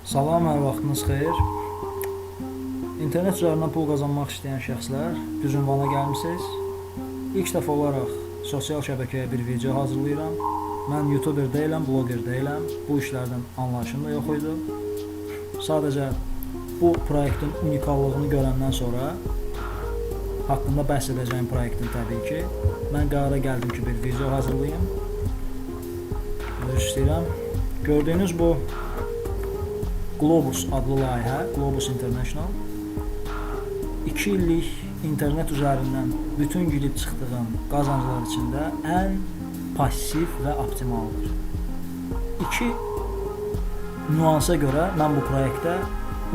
Salam, hər vaxtınız xeyir. İnternet üzərindən pul qazanmaq istəyən şəxslər düz ünvana gəlmisiniz. İlk dəfə olaraq sosial şəbəkəyə bir video hazırlayıram. Mən YouTuber deyiləm, bloger deyiləm. Bu işlərdən anlayışım da yox idi. Sadəcə bu proyektin unikallığını görəndən sonra haqqında bəhs edəcəyim proyektin təbii ki, mən qərara gəldim ki, bir video hazırlayım. Üzr istəyirəm. Gördüyünüz bu Globus adlı layihə, Globus International 2 illik internet üzərindən bütün girib çıxdığım qazanclar içində ən pasiv və optimaldır. 2 nüansa görə mən bu proyektə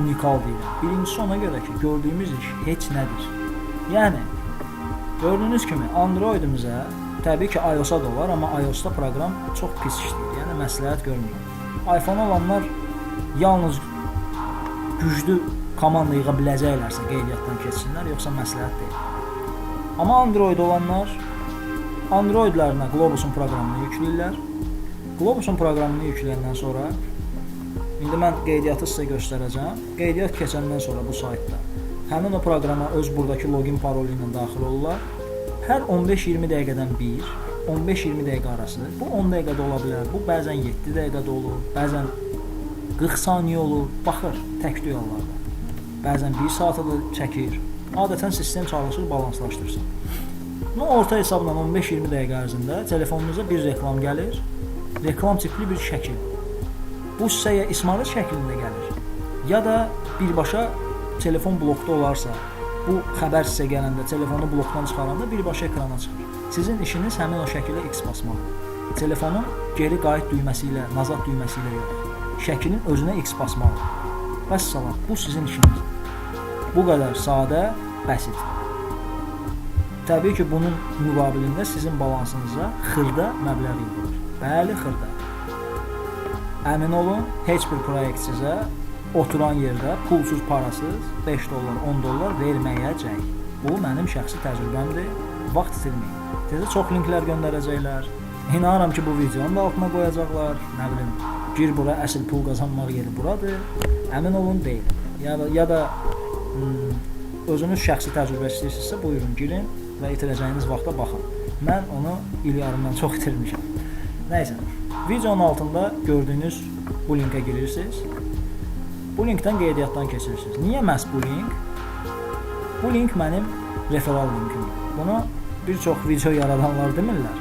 unikal deyirəm. Birincisi ona görə ki, gördüyümüz iş heç nədir. Yəni, gördüyünüz kimi Androidimizə, təbii ki, iOS-a da olar, amma iOS-da proqram çox pis işləyir, yəni məsləhət görmürəm. iPhone olanlar yalnız güclü komanda yığa biləcəklərsə qeydiyyatdan keçsinlər, yoxsa məsləhət deyil. Amma Android olanlar Androidlərinə Globusun proqramını yükləyirlər. Globusun proqramını yükləyəndən sonra indi mən qeydiyyatı sizə göstərəcəm. Qeydiyyat keçəndən sonra bu saytda həmin o proqrama öz buradakı login parolu ilə daxil olurlar. Hər 15-20 dəqiqədən bir, 15-20 dəqiqə arası, bu 10 dəqiqədə ola bilər, bu bəzən 7 dəqiqədə olur, bəzən 40 saniyə olur, baxır tək duyarlarda. Bəzən 1 saata da çəkir. Adətən sistem çalışır balanslaşdırsın. Orta hesabla 15-20 dəqiqə ərzində telefonunuza bir reklam gəlir. Reklam tipli bir şəkil. Bu sizə ya ismarət şəklində gəlir, ya da birbaşa telefon blokda olarsa, bu xəbər sizə gələndə telefonu blokdan çıxaranda birbaşa ekrana çıxır. Sizin işiniz həmin o şəkilə X basmaqdır. Telefonun geri qayıt düyməsi ilə, nazad düyməsi ilə yox. Şəklin özünə X basmalıdır. Vəssalam, bu sizin işiniz. Bu qədər sadə, bəsit. Təbii ki, bunun müqabilində sizin balansınıza xırda məbləğ yığılır. Bəli, xırda. Əmin olun, heç bir proyekt sizə oturan yerdə pulsuz, parasız 5 dollar, 10 dollar verməyəcək. Bu mənim şəxsi təcrübəmdir. Vaxt itirməyin. Sizə çox linklər göndərəcəklər. İnanıram ki, bu videonun da altına qoyacaqlar. Nə bilim, gir bura, əsl pul qazanmaq yeri buradır. Əmin olun, deyil. Ya da özünüz şəxsi təcrübə istəyirsinizsə, buyurun, girin və itirəcəyiniz vaxta baxın. Mən onu il yarımdan çox itirmişəm. Nəysə, videonun altında gördüyünüz bu linkə girirsiniz. Bu linkdən qeydiyyatdan keçirsiniz. Niyə məhz bu link? Bu link mənim referal linkimdir. Bunu bir çox video yaradanlar demirlər.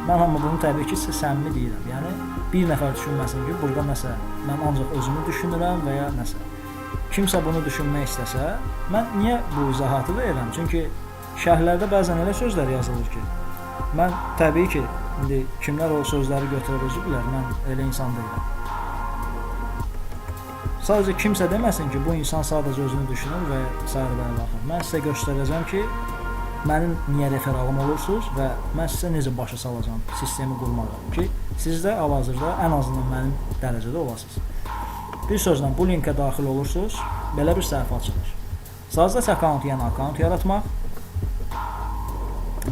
Mən amma bunu təbii ki, sizə səmimi deyirəm. Yəni, bir nəfər düşünməsin ki, burada nəsə, mən ancaq özümü düşünürəm və ya nəsə. Kimsə bunu düşünmək istəsə, mən niyə bu izahatı verirəm? Çünki şərhlərdə bəzən elə sözlər yazılır ki, mən təbii ki, indi kimlər o sözləri götürür özü bilər, mən elə insan deyirəm. Sadəcə kimsə deməsin ki, bu insan sadəcə özünü düşünür və s. baxın. Mən sizə göstərəcəm ki, mənim niyə referalım olursunuz və mən sizə necə başa salacağım sistemi qurmağa ki, siz də hal-hazırda ən azından mənim dərəcədə olasınız. Bir sözlə, bu linkə daxil olursunuz, belə bir səhifə açılır. Sadəcə account, yəni account yaratmaq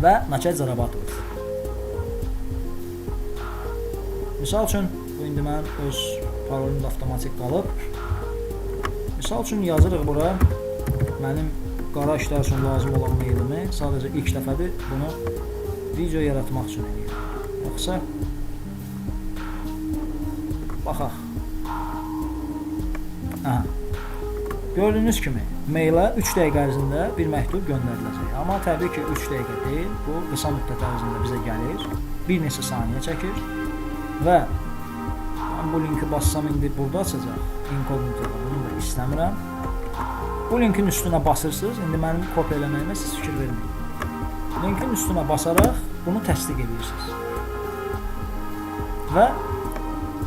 və начать зарабатывать. Misal üçün, bu indi mən öz parolum da avtomatik qalıb. Misal üçün yazırıq bura mənim qara işlər üçün lazım olan mailimi. Sadəcə ilk dəfədir bunu video yaratmaq üçün edirəm. Yoxsa baxaq. Gördüyünüz kimi mailə 3 dəqiqə ərzində bir məktub göndəriləcək. Amma təbii ki, 3 dəqiqə deyil, bu qısa müddət ərzində bizə gəlir. Bir neçə saniyə çəkir və mən bu linki bassam indi burada açacaq. Inkognitoda bunu da istəmirəm. Bu linkin üstünə basırsınız. İndi mənim kopya eləməyimə siz fikir verməyin. Linkin üstünə basaraq bunu təsdiq edirsiniz. Və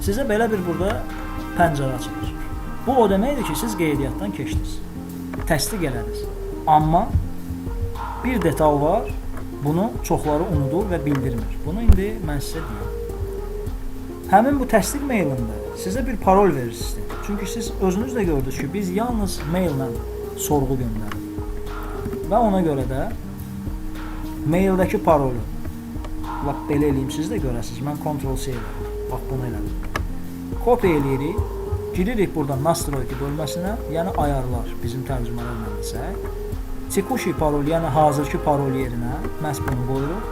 sizə belə bir burada pəncərə açılır. Bu o deməkdir ki, siz qeydiyyatdan keçdiniz. Təsdiq elədiniz. Amma bir detal var, bunu çoxları unudur və bildirmir. Bunu indi mən sizə deyim. Həmin bu təsdiq mailində sizə bir parol verir sistem. Çünki siz özünüz də gördünüz ki, biz yalnız maillə sorğu göndəririk. Və ona görə də maildəki parolu lap belə eləyim, siz də görəsiniz. Mən Ctrl-C edirəm. Bax, bunu elədim. Kopya eləyirik. Giririk buradan Nastroyki bölməsinə, yəni ayarlar bizim tərcümələrlə desək. Tekushi parol, yəni hazırki parol yerinə məhz bunu qoyuruq.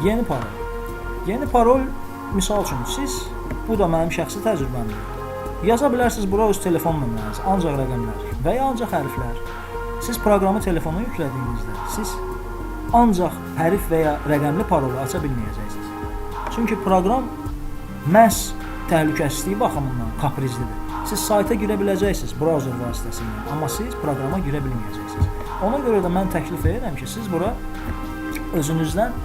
Yeni parol. Yeni parol, misal üçün, siz, bu da mənim şəxsi təcrübəmdir. Yaza bilərsiniz bura öz telefon nömrəniz, ancaq rəqəmlər və ya ancaq hərflər. Siz proqramı telefona yüklədiyinizdə, siz ancaq hərf və ya rəqəmli parolu aça bilməyəcəksiniz. Çünki proqram məhz təhlükəsizliyi baxımından kaprizlidir. Siz sayta girə biləcəksiniz browser vasitəsilə, amma siz proqrama girə bilməyəcəksiniz. Ona görə də mən təklif edirəm ki, siz bura özünüzdən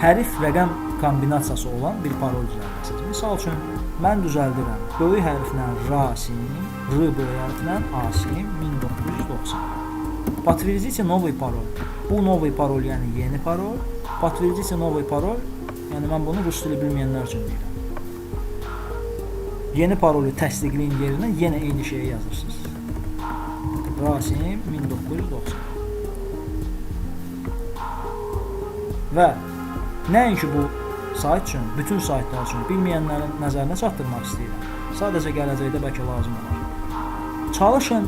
hərf, rəqəm kombinasiyası olan bir parol düzəldəsiniz. Misal üçün, mən düzəldirəm. Böyük hərflə Rasim, R böyük hərflə Asim 1990. Подтвердите новый пароль. Bu новый parol, yəni yeni parol. Подтвердите новый parol, yəni mən bunu rus dili bilməyənlər üçün deyirəm. Yeni parolu təsdiqləyin yerinə yenə eyni şeyi yazırsınız. Rasim 1990. Və nəinki bu sayt üçün, bütün saytlar üçün bilməyənlərin nəzərinə çatdırmaq istəyirəm. Sadəcə gələcəkdə bəlkə lazım olar. Çalışın,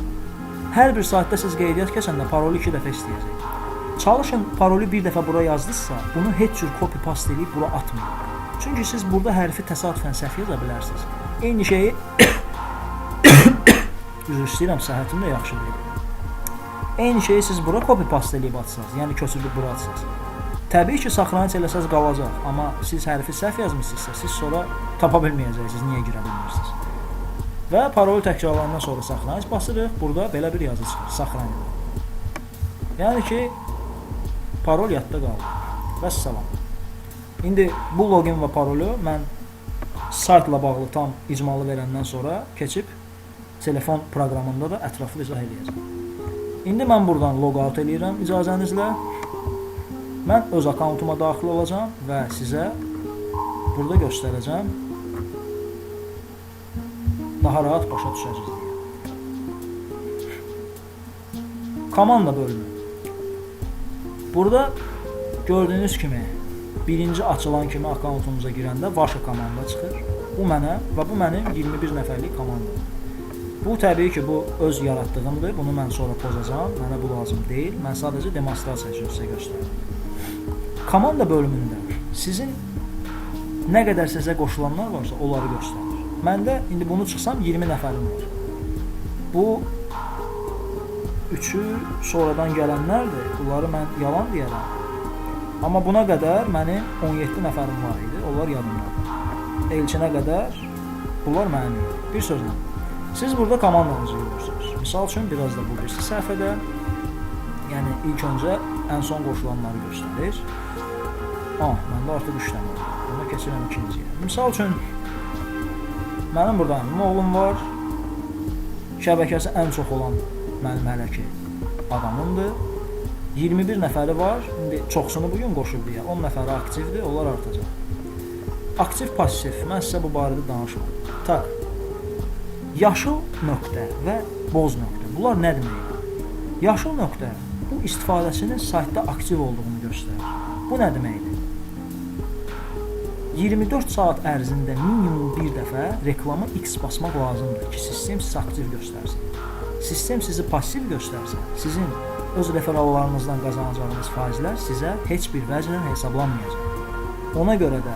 hər bir saytda siz qeydiyyat keçəndə parolu 2 dəfə istəyəcək. Çalışın, parolu bir dəfə bura yazdınızsa, bunu heç cür copy-paste edib bura atmayın. Çünki siz burada hərfi təsadüfən səhv yaza bilərsiniz. Eyni şeyi üzr istəyirəm, səhhətim də yaxşı deyil. Eyni şeyi siz bura copy-paste edib atsınız, yəni köçürüb bura atsınız. Təbii ki, saxlanıc eləsəz qalacaq, amma siz hərfi səhv yazmışsınızsa, siz sonra tapa bilməyəcəksiniz, niyə girə bilmirsiniz. Və parolu təkrarlandan sonra saxlanıc basırıq, burada belə bir yazı çıxır, saxlanıc. Yəni ki, parol yadda qaldı. Vəssalam. İndi bu login və parolu mən saytla bağlı tam icmalı verəndən sonra keçib telefon proqramında da ətraflı izah edəcəm. İndi mən buradan logout eləyirəm icazənizlə. Mən öz akkauntuma daxil olacağam və sizə burada göstərəcəm. Daha rahat başa düşəcəksiniz deyə. Komanda bölümü. Burada gördüyünüz kimi birinci açılan kimi akkauntumuza girəndə Vaşa komanda çıxır. Bu mənə və bu mənim 21 nəfərlik komandam. Bu təbii ki, bu öz yaratdığımdır. Bunu mən sonra pozacağam. Mənə bu lazım deyil. Mən sadəcə demonstrasiya üçün sizə göstərirəm. Komanda bölümündə sizin nə qədər sizə qoşulanlar varsa, onları göstərir. Məndə indi bunu çıxsam 20 nəfərim var. Bu üçü sonradan gələnlərdir. Bunları mən yalan deyərəm. Amma buna qədər mənim 17 nəfərim var idi. Onlar yadımdadır. Elçinə qədər bunlar mənim idi. Bir sözlə, siz burada komandanızı görürsünüz. Misal üçün, biraz da bu birisi səhifədə, yəni ilk öncə ən son qoşulanları göstərir. Məndə artıq 3 dənə var. Buna keçirəm ikinciyə. Misal üçün, mənim burada oğlum var. Şəbəkəsi ən çox olan mənim hələ ki adamımdır. 21 nəfəri var. İndi çoxsunu bugün qoşub deyə. 10 nəfəri aktivdir, onlar artacaq. Aktiv, pasif. Mən sizə bu barədə danışmam. Tak. Yaşıl nöqtə və boz nöqtə. Bunlar nə deməkdir? Yaşıl nöqtə bu istifadəçinin saytda aktiv olduğunu göstərir. Bu nə deməkdir? 24 saat ərzində minimum bir dəfə reklamı X basmaq lazımdır ki, sistem sizi aktiv göstərsin. Sistem sizi pasiv göstərsə, sizin öz referallarınızdan qazanacağınız faizlər sizə heç bir vəclə hesablanmayacaq. Ona görə də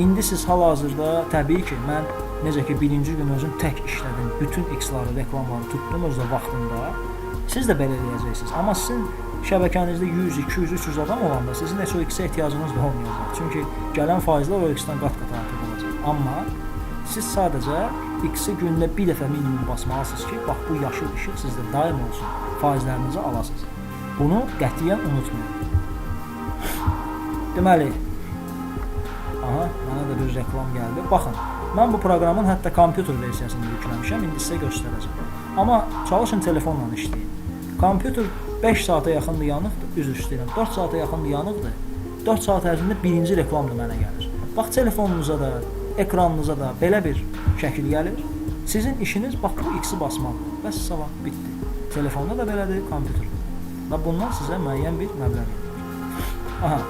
indi siz hal-hazırda təbii ki, mən necə ki birinci gün özüm tək işlədim, bütün X-ları, reklamları tutdum özdə vaxtında, siz də belə eləyəcəksiniz. Amma sizin şəbəkənizdə 100, 200, 300 adam olanda sizin heç o X-ə ehtiyacınız da olmayacaq. Çünki gələn faizlər o X-dən qat-qat artıq olacaq. Amma siz sadəcə X-i gündə bir dəfə minimum basmalısınız ki, bax bu yaşıl işıq sizdə daim olsun, faizlərinizi alasınız. Bunu qətiyyən unutmayın. Deməli, mənə də bir reklam gəldi. Baxın, mən bu proqramın hətta kompüter versiyasını yükləmişəm, indi sizə göstərəcəm. Amma çalışın telefonla işləyin. Kompüter 5 saata yaxındır yanıqdır, üzr istəyirəm, 4 saata yaxındır yanıqdır. 4 saat ərzində birinci reklam da mənə gəlir. Bax, telefonunuza da, ekranınıza da belə bir şəkil gəlir. Sizin işiniz bax bu X-i basmaqdır. Bəs sabah bitdi. Telefonda da belədir, kompüterdə. Və bundan sizə müəyyən bir məbləğ verir.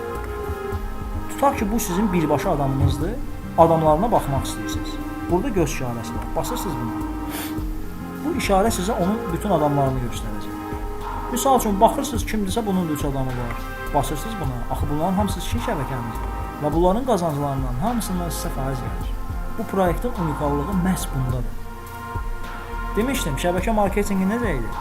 Tutaq ki, bu sizin birbaşa adamınızdır, adamlarına baxmaq istəyirsiniz. Burada göz işarəsi var. Basırsınız buna. Bu işarə sizə onun bütün adamlarını göstərəcək. Misal üçün baxırsınız kimdirsə bunun da 3 adamı var. Basırsınız buna. Axı bunların hamısı sizin şəbəkənizdir. Və bunların qazanclarından hamısından sizə faiz gəlir. Bu proyektin unikallığı məhz bundadır. Demişdim, şəbəkə marketingi necə idi?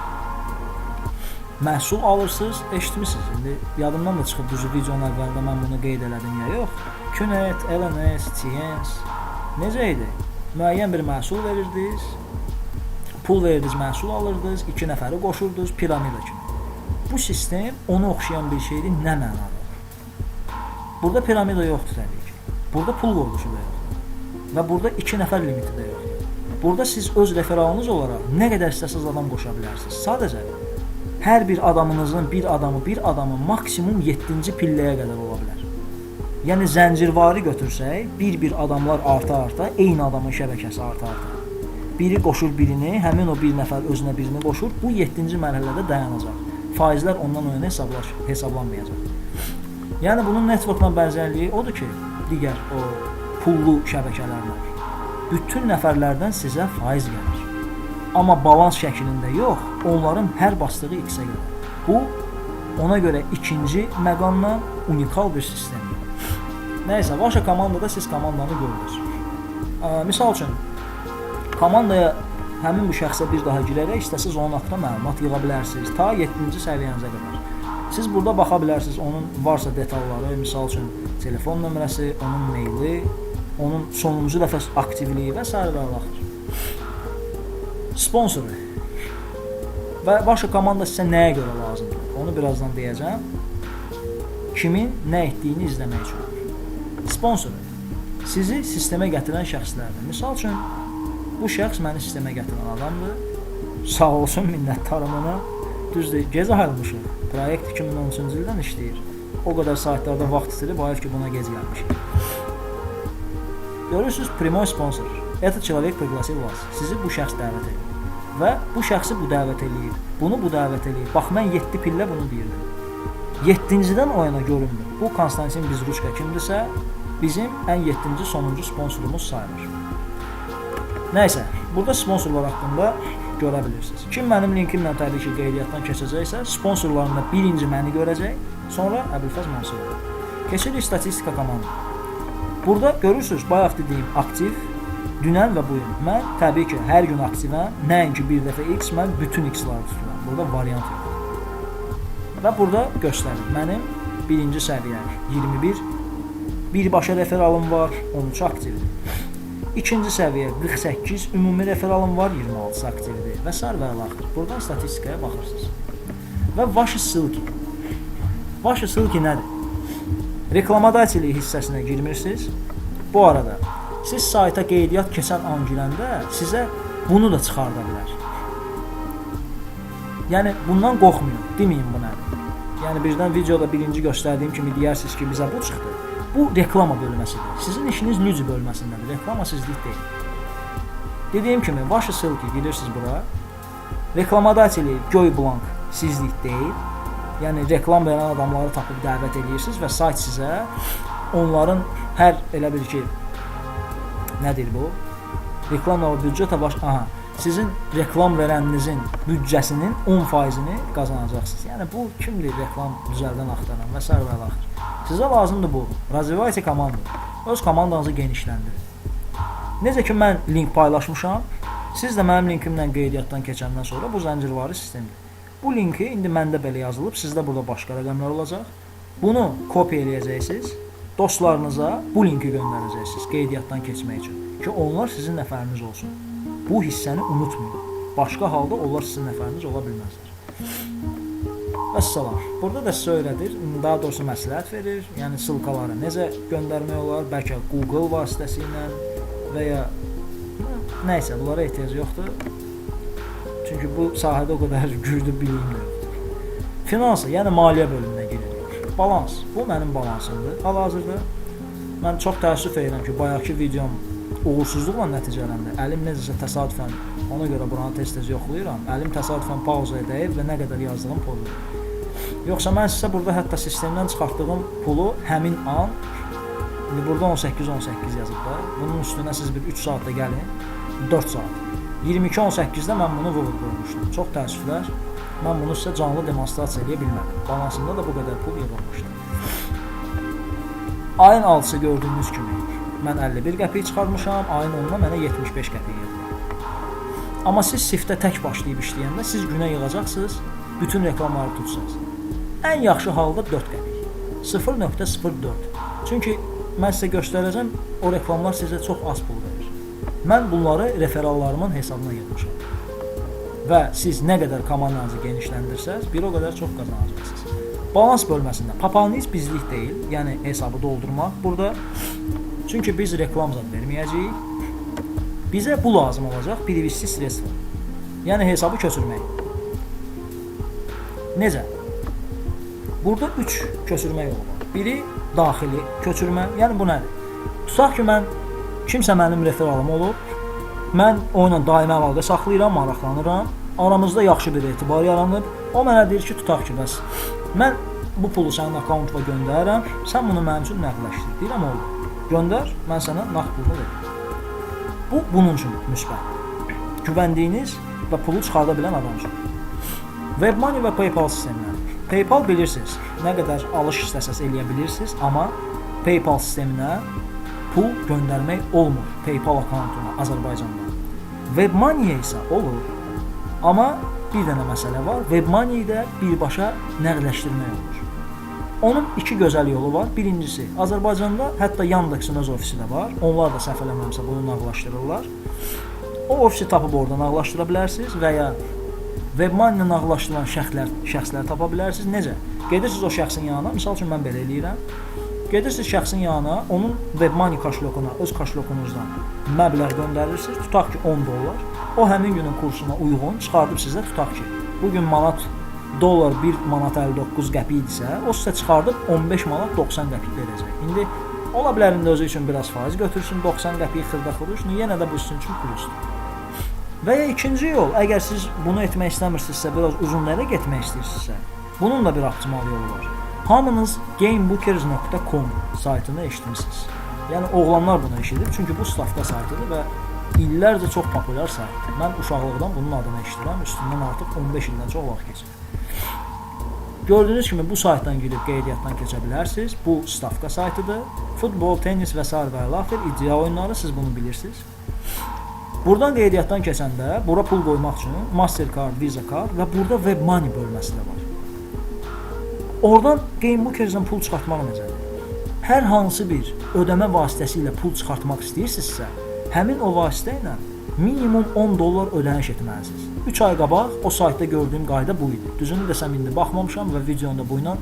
Məhsul alırsınız, eşitmişsiniz. İndi yadımdan da çıxıb düzü videonun əvvəlində mən bunu qeyd elədim ya yox. Künet, LNS, TNS necə idi? Müəyyən bir məhsul verirdiniz, pul verirdiniz, məhsul alırdınız, 2 nəfəri qoşurdunuz, piramida kimi. Bu sistem onu oxşayan bir şeydir, nə mənada? Burada piramida yoxdur təbii ki. Burada pul qoyuluşu da yoxdur. Və burada 2 nəfər limiti də yoxdur. Burada siz öz referalınız olaraq nə qədər istəsiniz adam qoşa bilərsiniz. Sadəcə hər bir adamınızın bir adamı maksimum 7-ci pilləyə qədər ola bilər. Yəni zəncirvari götürsək, bir adamlar arta-arta, eyni adamın şəbəkəsi arta-arta. Biri qoşur birini, həmin o bir nəfər özünə birini qoşur, bu 7-ci mərhələdə dayanacaq. Faizlər ondan o yana hesablanmayacaq. Yəni bunun networkla bənzərliyi odur ki, digər o pullu şəbəkələrlə bütün nəfərlərdən sizə faiz gəlir. Amma balans şəklində yox, onların hər basdığı X-ə görə. Bu, ona görə ikinci məqamla unikal bir sistemdir. Nəysə, ваша komandada siz komandanı görürsünüz. Misal üçün, komandaya həmin bu şəxsə bir daha girərək istəsiniz onun haqqında məlumat yığa bilərsiniz, ta 7-ci səviyyənizə qədər. Siz burada baxa bilərsiniz, onun varsa detalları, misal üçün, telefon nömrəsi, onun meyli, onun sonuncu dəfə aktivliyi və s. və axır. Sponsoru və başqa komanda sizə nəyə görə lazımdır? Onu birazdan deyəcəm. Kimin nə etdiyini izləmək üçün. Sponsoru sizi sistemə gətirən şəxslərdir. Misal üçün, bu şəxs məni sistemə gətirən adamdır. Sağ olsun, minnətdarım ona. Düzdür, gec ayrılmışıq. Proyekt 2013-cü ildən işləyir. O qədər saytlarda vaxt itirib, ayır ki, buna gec gəlmişik. Görürsünüz, primoy sponsor. Этот человек пригласил вас. Sizi bu şəxs dəvət edir. Və bu şəxsi bu dəvət eləyir. Bunu bu dəvət eləyir. Bax, mən 7 pillə bunu deyirdim. 7-cidən o yana göründü. Bu Konstantin Bizruçka kimdirsə, bizim ən 7-ci sonuncu sponsorumuz sayılır. Nəysə, burada sponsorlar haqqında görə bilirsiniz. Kim mənim linkimlə təbii ki, qeydiyyatdan keçəcəksə, sponsorlarında birinci məni görəcək, sonra Əbülfəz Mansur. Keçirik statistika komanda. Burada görürsünüz, bayaq dediyim aktiv, dünən və bugün. Mən təbii ki, hər gün aktivəm. Nəinki bir dəfə X, mən bütün X-ları tuturam. Burada variant yox. Və burada göstərir. Mənim birinci səviyyəm 21, birbaşa referalım var, 13 aktivdir. İkinci səviyyə 48, ümumi referalım var, 26 aktivdir və s. və axır. Buradan statistikaya baxırsınız. Və ваши ссылки. Ваши ссылки nədir? Reklamadatellik hissəsinə girmirsiniz. Bu arada siz sayta qeydiyyat keçən an girəndə sizə bunu da çıxarda bilər. Yəni bundan qorxmayın, deməyin bu nədir. Yəni birdən videoda birinci göstərdiyim kimi deyərsiniz ki, bizə bu çıxdı. Bu reklama bölməsidir. Sizin işiniz lüzi bölməsindədir. Reklama sizlik deyil. Dediyim kimi, ваши ссылки girirsiniz bura. Reklamadatellik göy blank sizlik deyil. Yəni reklam verən adamları tapıb dəvət edirsiniz və sayt sizə onların hər elə bir ki, nədir bu? Reklamla büdcətə sizin reklam verəninizin büdcəsinin 10%-ni qazanacaqsınız. Yəni bu kimdir reklam düzəldən axtaran və s. və axır. Sizə lazımdır bu. Развивайте komandı. Öz komandanızı genişləndirin. Necə ki mən link paylaşmışam, siz də mənim linkimdən qeydiyyatdan keçəndən sonra bu zəncirvari sistemdir. Bu linki indi məndə belə yazılıb, sizdə burada başqa rəqəmlər olacaq. Bunu kopya eləyəcəksiniz, dostlarınıza bu linki göndərəcəksiniz qeydiyyatdan keçmək üçün ki, onlar sizin nəfəriniz olsun. Bu hissəni unutmayın. Başqa halda onlar sizin nəfəriniz ola bilməzlər. Vəssalam. Burada da sizə öyrədir, daha doğrusu məsləhət verir. Yəni sılkaları necə göndərmək olar, bəlkə Google vasitəsilə və ya nəysə, bunlara ehtiyac yoxdur. Çünki bu sahədə o qədər güclü bilgim də yoxdur. Finansı, yəni maliyyə bölümünə giririk. Balans, bu mənim balansımdır. Hal-hazırda mən çox təəssüf edirəm ki, bayaqki videom uğursuzluqla nəticələndi. Əlim necəsə təsadüfən, ona görə buranı tez-tez yoxlayıram. Əlim təsadüfən pauzaya dəyib və nə qədər yazdığım pozulur. Yoxsa mən sizə burada hətta sistemdən çıxartdığım pulu həmin an İndi burada 18-18 yazıb da. Bunun üstünə siz bir 3 saatda gəlin. 4 saat. 22-18-də mən bunu vurur qoymuşdum. Çox təəssüflər. Mən bunu sizə canlı demonstrasiya edə bilmədim. Balansında da bu qədər pul yığılmışdı. Ayın 6-sı gördüyünüz kimi mən 51 qəpik çıxarmışam. Ayın 10-da mənə 75 qəpik yığıldı. Amma siz siftə tək başlayıb işləyəndə siz günə yığacaqsınız, bütün reklamları tutsaz. Ən yaxşı halda 4 qəpik. 0.04. Çünki mən sizə göstərəcəm, o reklamlar sizə çox az pul verir. Mən bunları referallarımın hesabına yığmışam. Və siz nə qədər komandanızı genişləndirsəz, bir o qədər çox qazanacaqsınız. Balans bölməsində papağanız bizlik deyil, yəni hesabı doldurmaq burada. Çünki biz reklam zad verməyəcəyik. Bizə bu lazım olacaq, privisiz sredstva. Yəni hesabı köçürmək. Necə? Burada 3 köçürmə yolu var. Biri daxili köçürmə, yəni bu nədir? Tutaq ki, kimsə mənim referalım olur, mən onunla daimi əlaqə saxlayıram, maraqlanıram, aramızda yaxşı bir etibar yaranıb, o mənə deyir ki, tutaq ki, bəs mən bu pulu sənin akkauntuma göndərirəm, sən bunu mənim üçün nəqdləşdir. Deyirəm, oldu. Göndər, mən sənə nağd pulunu verim. Bu, bunun üçün müsbət. Güvəndiyiniz və pulu çıxarda bilən adam üçün. WebMoney və PayPal sistemləri. PayPal bilirsiniz, nə qədər alış istəsəz eləyə bilirsiniz, amma PayPal sisteminə pul göndərmək olmur PayPal akkauntuna Azərbaycanda. WebMoney isə olur, amma bir dənə məsələ var, WebMoney-də birbaşa nəqdləşdirmək olur. Onun iki gözəl yolu var. Birincisi, Azərbaycanda hətta Yandexin öz ofisi də var. Onlar da səhv eləməmsə bunu nağdlaşdırırlar. O ofisi tapıb orada nağdlaşdıra bilərsiniz və ya WebMoney-ilə nağdlaşdırılan şəxslər tapa bilərsiniz. Necə? Gedirsiniz o şəxsin yanına, misal üçün mən belə eləyirəm. Gedirsiniz şəxsin yanına, onun WebMoney kaşlokuna, öz kaşlokunuzdan məbləğ göndərirsiniz. Tutaq ki, $10. O həmin günün kursuna uyğun çıxardıb sizə tutaq ki, bugün dollar 1 manat 59 qəpik idisə, o sizə çıxardıb 15 manat 90 qəpik verəcək. İndi ola bilər indi özü üçün biraz faiz götürsün, 90 qəpik xırda xuruşunu, yenə də bu sizin üçün plusdur. Və ya ikinci yol, əgər siz bunu etmək istəmirsinizsə, biraz uzun lərə getmək istəyirsinizsə, bunun da bir optimal yolu var. Hamınız gamebookers.com saytını eşitmisiniz. Yəni oğlanlar bunu eşidir, çünki bu stavka saytıdır və illərcə çox populyar saytdır. Mən uşaqlıqdan bunun adını eşidirəm, üstündən artıq 15 ildən çox vaxt keçir. Gördüyünüz kimi bu saytdan girib qeydiyyatdan keçə bilərsiniz. Bu stavka saytıdır. Futbol, tennis və sair və ilaxır iddia oyunları, siz bunu bilirsiniz. Buradan qeydiyyatdan keçəndə, bura pul qoymaq üçün Mastercard, Visa Card və burada WebMoney bölməsi də var. Oradan Gamebookers-dən pul çıxartmaq necədir? Hər hansı bir ödəmə vasitəsilə pul çıxartmaq istəyirsinizsə, həmin o vasitə ilə minimum $10 ödəniş etməlisiniz. 3 ay qabaq o saytda gördüyüm qayda bu idi. Düzünü desəm indi baxmamışam və videonda bu ilə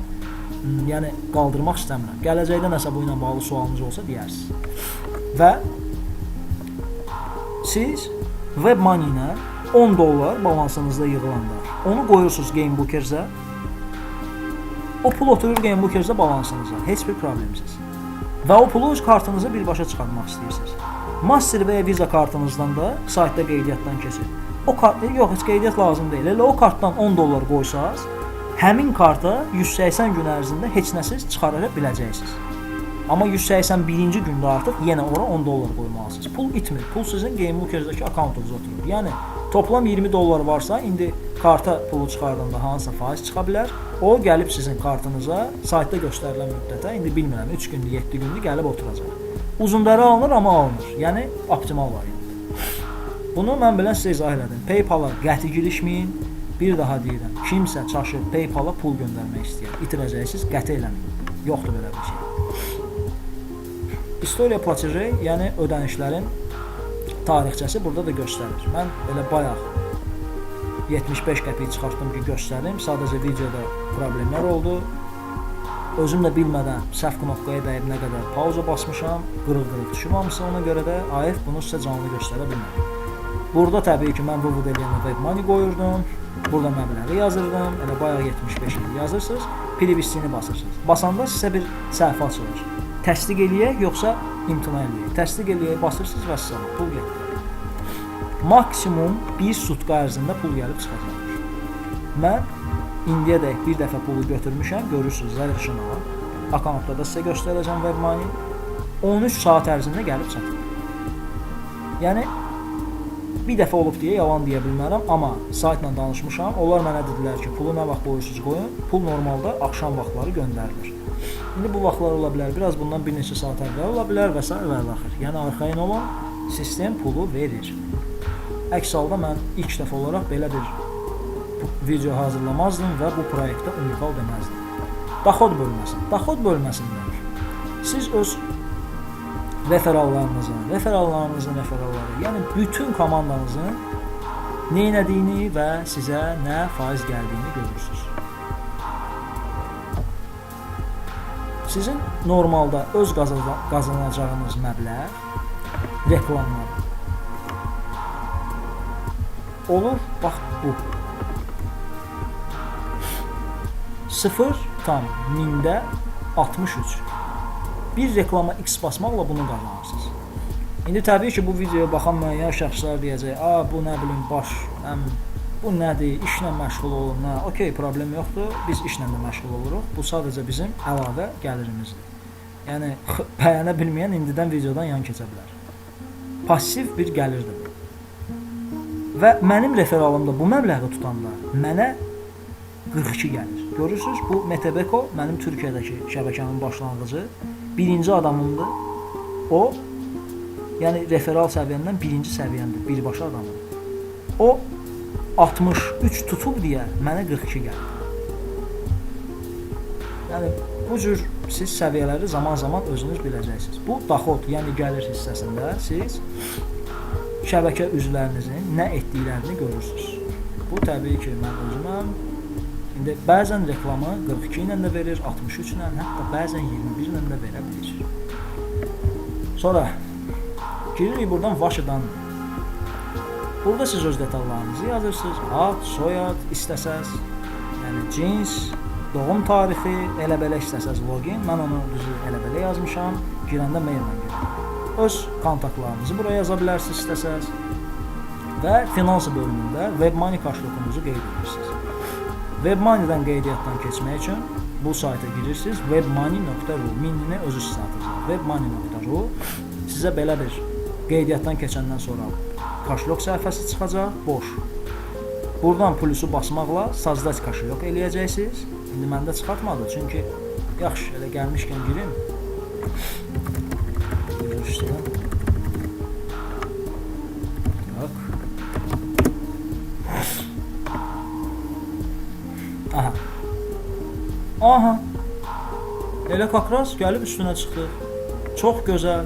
qaldırmaq istəmirəm. Gələcəkdə nəsə bu ilə bağlı sualınız olsa deyərsiniz. Və siz WebMoney ilə $10 balansınızda yığılanda onu qoyursunuz Gamebookers-ə. O pul oturur Gamebookers-də balansınıza, heç bir problemsiz. Və o pulu öz kartınıza birbaşa çıxartmaq istəyirsiniz. Master və ya Visa kartınızdan da saytda qeydiyyatdan keçir. O kart yox, heç qeydiyyat lazım deyil. Elə o kartdan $10 qoysaz, həmin karta 180 gün ərzində heç nəsiz çıxara biləcəksiniz. Amma 181-ci gündə artıq yenə ora $10 qoymalısınız. Pul itmir. Pul sizin Gamebookers-dəki akkauntunuzda oturur. Yəni toplam $20 varsa, indi karta pulu çıxardığında hansısa faiz çıxa bilər. O gəlib sizin kartınıza saytda göstərilən müddətə, indi bilmirəm, 3 gündür, 7 gündür gəlib oturacaq. Uzunları alınır, amma alınır. Yəni optimal variantdır. Bunu mən bilən sizə izah elədim. PayPal-a qəti girişməyin. Bir daha deyirəm, kimsə çaşıb PayPal-a pul göndərmək istəyir, itirəcəksiniz, qəti eləməyin. Yoxdur belə bir şey. İstoriya platejı, yəni ödənişlərin tarixçəsi burada da göstərir. Mən elə bayaq 75 qəpik çıxartdım ki, göstərim. Sadəcə videoda problemlər oldu. Özüm də bilmədən səhv knopkaya dəyib nə qədər pauza basmışam, qırıq-qırıq düşüb hamısı, ona görə də AF bunu sizə canlı göstərə bilmədim. Burada təbii ki, mən bu eləyəndə WebMoney qoyurdum, burada məbləği yazırdım, elə bayaq 75 il yazırsınız, privissini basırsınız. Basanda sizə bir səhifə açılır. Təsdiq eləyək, yoxsa imtina eləyək. Təsdiq eləyək, basırsınız və sizə pul gətirir. Maksimum 1 sutka ərzində pul gəlib çıxacaq. Mən indiyədək bir dəfə pulu götürmüşəm, görürsünüz, zərişinə. Akkauntda da sizə göstərəcəm WebMoney. 13 saat ərzində gəlib çatır. Yəni bir dəfə olub deyə yalan deyə bilmərəm, amma saytla danışmışam. Onlar mənə dedilər ki, pulu nə vaxt qoyursunuz qoyun. Pul normalda axşam vaxtları göndərilir. İndi bu vaxtlar ola bilər, biraz bundan bir neçə saat əvvəl ola bilər və s. və axır. Yəni arxayın olun, sistem pulu verir. Əks halda mən ilk dəfə olaraq belə bir video hazırlamazdım və bu proyektdə unikal deməzdim. Daxod bölməsi. Daxod bölməsində siz öz referallarınızın, yəni bütün komandanızın nə etdiyini və sizə nə faiz gəldiyini görürsünüz. Sizin normalda öz qazanacağınız məbləğ reklamlar olur, bax bu. 0,63. Bir reklama X basmaqla bunu qazanırsınız. İndi təbii ki, bu videoya baxan müəyyən şəxslər deyəcək, bu nə bilim bu nədir, işlə məşğul olun, okey, problem yoxdur, biz işlə də məşğul oluruq. Bu sadəcə bizim əlavə gəlirimizdir. Yəni, bəyənə bilməyən indidən videodan yan keçə bilər. Pasiv bir gəlirdir bu. Və mənim referalımda bu məbləği tutanda mənə 42 gəlir. Görürsünüz, bu Metebeko mənim Türkiyədəki şəbəkənin başlanğıcı. Birinci adamımdır. O, yəni referal səviyyəmdən birinci səviyyəmdir, birbaşa adamım. O, 63 tutub deyə mənə 42 gəlir. Yəni, bu cür siz səviyyələri zaman-zaman özünüz biləcəksiniz. Bu, daxod, yəni gəlir hissəsində siz şəbəkə üzvlərinizin nə etdiklərini görürsünüz. Bu, təbii ki, mən özüməm. İndi bəzən reklamı 42 ilə də verir, 63 ilə, hətta bəzən 21 ilə də verə bilir. Sonra giririk buradan Vaşıdan. Burada siz öz detallarınızı yazırsınız. Ad, soyad, istəsəz, yəni cins, doğum tarixi, elə-belə istəsəz login. Mən onu düzü elə-belə yazmışam. Girəndə maillə girir. Öz kontaktlarınızı buraya yaza bilərsiniz istəsəz. Və finansı bölümündə WebMoney karşılıqınızı qeyd edirsiniz. WebMoney-dən qeydiyyatdan keçmək üçün bu sayta girirsiniz. webmoney.ru minini özü satacaq. webmoney.ru sizə belə bir qeydiyyatdan keçəndən sonra kaşlok səhifəsi çıxacaq, boş. Buradan plusu basmaqla sazdać kaşlok eləyəcəksiniz. İndi məndə çıxartmadı, çünki yaxşı, elə gəlmişkən girim. Aha. Elə kakras gəlib üstünə çıxdı. Çox gözəl.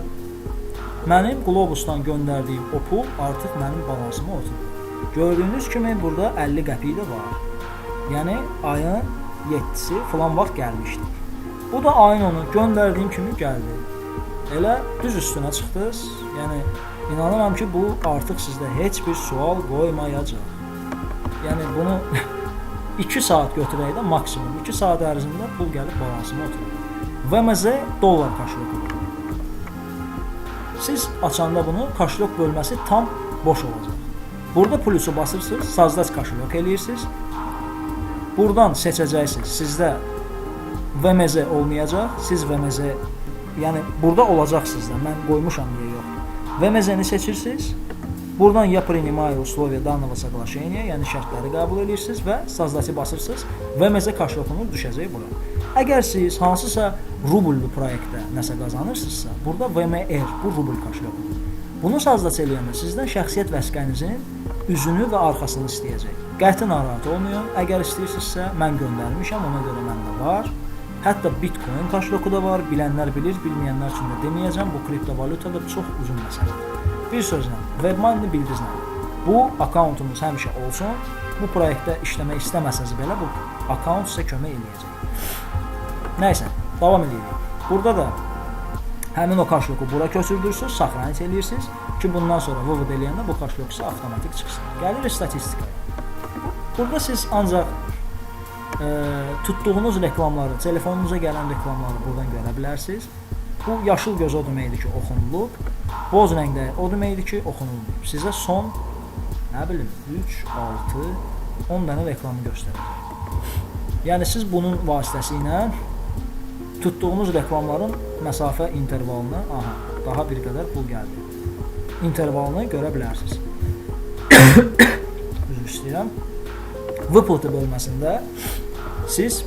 Mənim Globusdan göndərdiyim o pul artıq mənim balansıma oturdu. Gördüyünüz kimi burada 50 qəpik də var. Yəni ayın 7-si falan vaxt gəlmişdi. Bu da ayın 10-u göndərdiyim kimi gəldi. Elə düz üstünə çıxdınız. Yəni inanıram ki, bu artıq sizdə heç bir sual qoymayacaq. Yəni bunu 2 saat götürək də maksimum 2 saat ərzində pul gəlib balansıma oturur. VMZ dollar kaşlokudur. Siz açanda bunu kaşlok bölməsi tam boş olacaq. Burada plusu basırsınız, sazdać kaşlok eləyirsiniz. Buradan seçəcəksiniz. Sizdə VMZ olmayacaq. Siz VMZ, yəni burada olacaq sizdə. Mən qoymuşam deyə yoxdur. VMZ-ni seçirsiniz. Buradan ya принимаю условия данного соглашения, yəni şərtləri qəbul edirsiniz və sazdacı basırsınız. VMZ kaşlokunuz düşəcək bura. Əgər siz hansısa rubllu proyektdə nəsə qazanırsınızsa, burada VMR, bu rubl kaşlokudur. Bunu sazdacı eləyəndə sizdən şəxsiyyət vəsiqənizin üzünü və arxasını istəyəcək. Qəti narahat olmayın. Əgər istəyirsinizsə, mən göndərmişəm, ona görə məndə var. Hətta Bitcoin kaşloku da var. Bilənlər bilir, bilməyənlər üçün də deməyəcəm. Bu kriptovalyutada çox uzun məsələdir. Bir sözlə, WebMoney bildinizlə. Bu akkauntunuz həmişə olsun. Bu proyektdə işləmək istəməsəniz belə bu akkaunt sizə kömək eləyəcək. Nəysə, davam edirik. Burada da həmin o kaşloku bura köçürdürsünüz, saxlanit eləyirsiniz ki, bundan sonra vıvıd eləyəndə bu kaşlok sizə avtomatik çıxsın. Gəlir statistikaya. Burada siz ancaq tutduğunuz reklamları, telefonunuza gələn reklamları buradan görə bilərsiniz. Bu yaşıl göz o deməkdir ki, oxunulub. Boz rəngdə o deməkdir ki, oxunulmayıb. Sizə son, nə bilim, 3, 6, 10 dənə reklamı göstərəcək. Yəni siz bunun vasitəsi ilə tutduğunuz reklamların məsafə intervalını, daha bir qədər pul gəldi. İntervalını görə bilərsiniz. Üzr istəyirəm. Wypłata bölməsində siz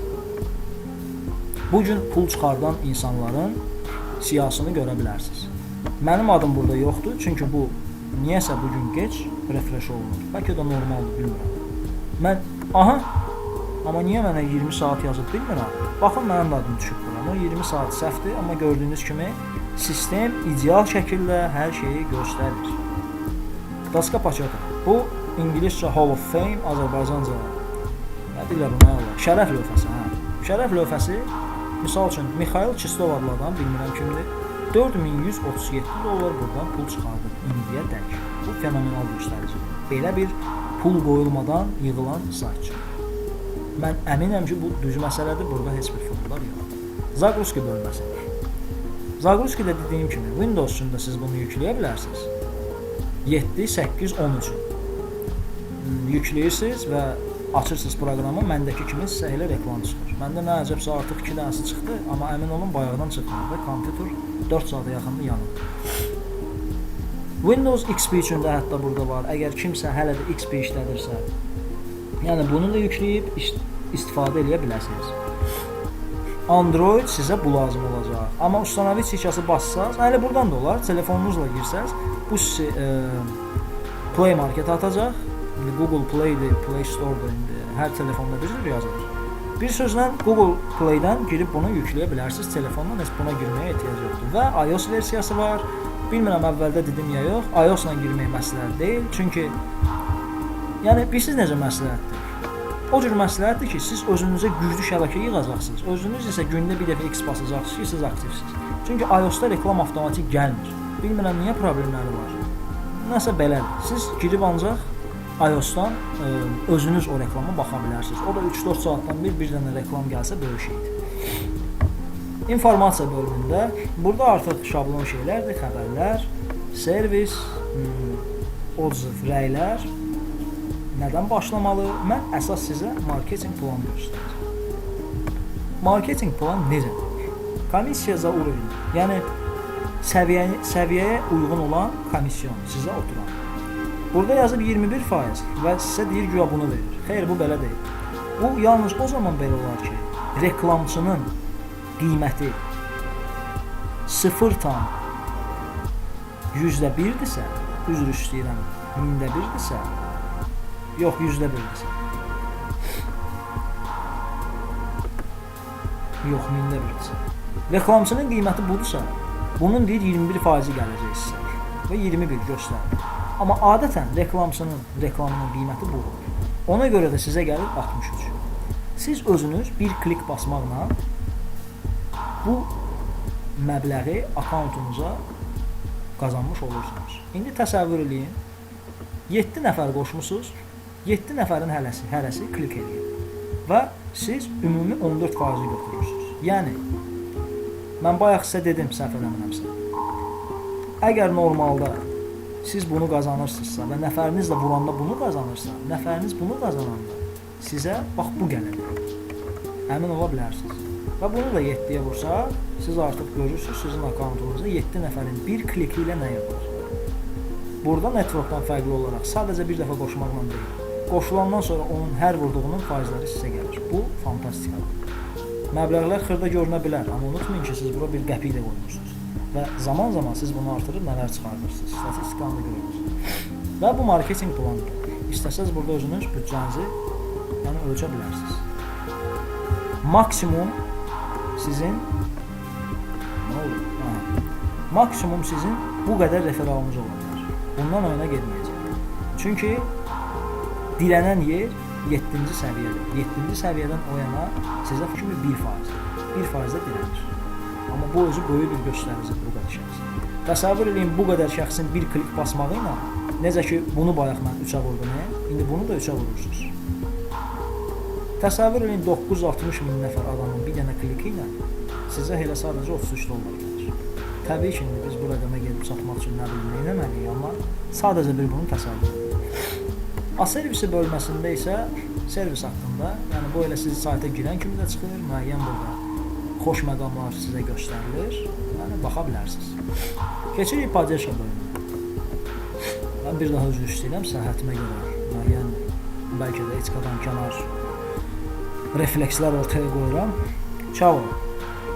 bu gün pul çıxardan insanların siyahısını görə bilərsiniz. Mənim adım burada yoxdur, çünki bu niyəsə bu gün gec refresh olunur. Bəlkə də normaldır, bilmirəm. Mən, amma niyə mənə 20 saat yazıb bilmirəm? Baxın, mənim adım düşüb bura. O 20 saat səhvdir, amma gördüyünüz kimi sistem ideal şəkildə hər şeyi göstərir. Daska Paçota. Bu İngiliscə Hall of Fame, Azərbaycanca şərəf lövhəsi. Şərəf lövhəsi, misal üçün, Mikhail Çistov adlı adam, bilmirəm kimdir, $4137 buradan pul çıxardır indiyə dək. Bu fenomenal göstəricidir. Belə bir pul qoyulmadan yığılan saytçı. Mən əminəm ki, bu düz məsələdir, burada heç bir fonlar yox. Zagruski bölməsi. Zagruskidə dediyim kimi, Windows üçün də siz bunu yükləyə bilərsiniz. 7, 8, 10 üçün. Yükləyirsiniz və açırsınız proqramı, məndəki kimi sizə elə reklam çıxır. Məndə nə əcəbsə artıq 2 dənəsi çıxdı, amma əmin olun bayaqdan çıxmadı. Kompüter 4 saata yaxında yanır. Windows XP üçün də hətta burada var. Əgər kimsə hələ də XP işlədirsə, yəni bunu da yükləyib istifadə edə bilərsiniz. Android sizə bu lazım olacaq. Amma ustanavi çəkəsi bassaz, hələ buradan da olar. Telefonunuzla girsəz, bu sizi Play Market atacaq. Google Play'dir, Play Store'dur, hər telefonda düzdür yazılır. Bir sözlə Google Play'dən girib bunu yükləyə bilərsiniz. Telefondan heç buna girməyə ehtiyac yoxdur. Və iOS versiyası var. Bilmirəm əvvəldə dedim ya yox. iOS-la girmək məsləhət deyil. Çünki yəni bilirsiniz necə məsləhətdir? O cür məsləhətdir ki, siz özünüzə güclü şəbəkə yığacaqsınız. Özünüz isə gündə bir dəfə X basacaqsınız ki, siz aktivsiniz. Çünki iOS-da reklam avtomatik gəlmir. Bilmirəm niyə problemləri var. Nəsə belədir. Siz girib ancaq iOS-dan özünüz o reklama baxa bilərsiniz. O da 3-4 saatdan bir dənə reklam gəlsə böyük şeydir. İnformasiya bölümündə burada artıq şablon şeylərdir, xəbərlər, servis, odziv, rəylər, nədən başlamalı? Mən əsas sizə marketinq planı göstərəcəm. Marketinq planı necədir? Komissiya za uровень, yəni səviyyəyə uyğun olan komissiyon sizə oturan. Burada yazıb 21% və sizə deyir güya bunu verir. Xeyr, bu belə deyil. Bu yalnız o zaman belə olar ki, reklamçının qiyməti 0,1%-dirsə, üzr istəyirəm, 1/1000-dirsə, yox, 100%-dirsə. Yox, 1000%-dirsə. Reklamçının qiyməti budursa, bunun deyir 21% gələcək sizə və 21 göstərir. Amma adətən reklamçının reklamının qiyməti bu olur. Ona görə də sizə gəlir 63. Siz özünüz bir klik basmaqla bu məbləği akkauntunuza qazanmış olursunuz. İndi təsəvvür edin, 7 nəfər qoşmusunuz, 7 nəfərin hərəsi klik edir və siz ümumi 14% götürürsünüz. Yəni, mən bayaq sizə dedim, səhv eləmirəmsə, əgər normalda siz bunu qazanırsınızsa və nəfəriniz də vuranda bunu qazanırsa, nəfəriniz bunu qazananda sizə bax bu gəlir. Əmin ola bilərsiniz. Və bunu da 7-yə vursa, siz artıq görürsünüz sizin akkauntunuzda 7 nəfərin bir kliki ilə nə yapılır. Burada networkdan fərqli olaraq sadəcə bir dəfə qoşmaqla deyil. Qoşulandan sonra onun hər vurduğunun faizləri sizə gəlir. Bu fantastikadır. Məbləğlər xırda görünə bilər, amma unutmayın ki, siz bura bir qəpik də qoymursunuz. Və zaman-zaman siz bunu artırıb nələr çıxardırsınız, statistikanı görürsünüz. Və bu marketinq planıdır. İstəsəz burada özünüz büdcənizi ölçə bilərsiniz. Maksimum sizin bu qədər referalınız olacaq. Bundan oyuna getməyəcək. Çünki dilənən yer 7-ci səviyyədir. 7-ci səviyyədən o yana sizə kimi 1%. 1%-də dilənir. Amma bu özü böyük bir göstəricidir bu qədər şəxs. Təsəvvür edin, bu qədər şəxsin bir klik basmağı ilə, necə ki bunu bayaq mən 3-ə vurdum, indi bunu da 3-ə vurursunuz. Təsəvvür edin, 960 min nəfər adamın bir dənə kliki ilə sizə elə sadəcə $33 gəlir. Təbii ki, biz bu rəqəmə gedib satmaq üçün nə bilim, nə etməliyik, amma sadəcə bir bunu təsəvvür edin. A-servisi bölməsində isə servis haqqında, yəni bu elə siz sayta girən kimi də çıxır, müəyyən burada xoş məqamlar sizə göstərilir. Yəni baxa bilərsiniz. Keçirik podyaşka bölümünə. Mən bir daha üzr istəyirəm səhhətimə görə. Müəyyən bəlkə də etikadan kənar reflekslər ortaya qoyuram. Çavo.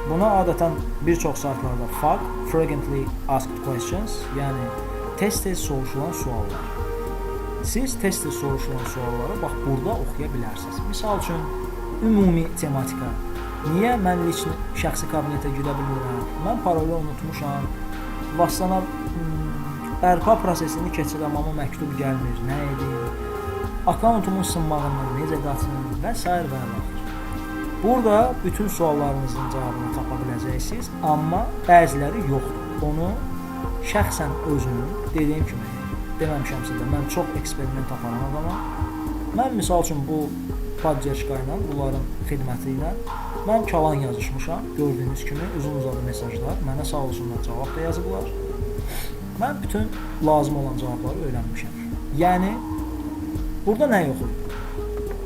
Buna adətən bir çox saytlarda FAQ, Frequently Asked Questions, yəni tez-tez soruşulan suallar. Siz tez-tez soruşulan sualları bax burada oxuya bilərsiniz. Misal üçün, ümumi tematika. Niyə mən şəxsi kabinetə girə bilmirəm? Mən parolu unutmuşam. Vastana bərpa prosesini keçirəm, amma məktub gəlmir. Nə edim? Akkauntumun sınmağından necə qaçım? Və s. və axır. Burada bütün suallarınızın cavabını tapa biləcəksiniz, amma bəziləri yoxdur. Onu şəxsən özünün, dediyim kimi, deməmişəmsə də, mən çox eksperiment aparan adamam. Mən misal üçün bu podyaşka ilə, bunların xidməti ilə mən kalan yazışmışam. Gördüyünüz kimi uzun-uzadı mesajlar, mənə sağ olsunlar cavab da yazıblar. Mən bütün lazım olan cavabları öyrənmişəm. Yəni, burada nə yoxdur?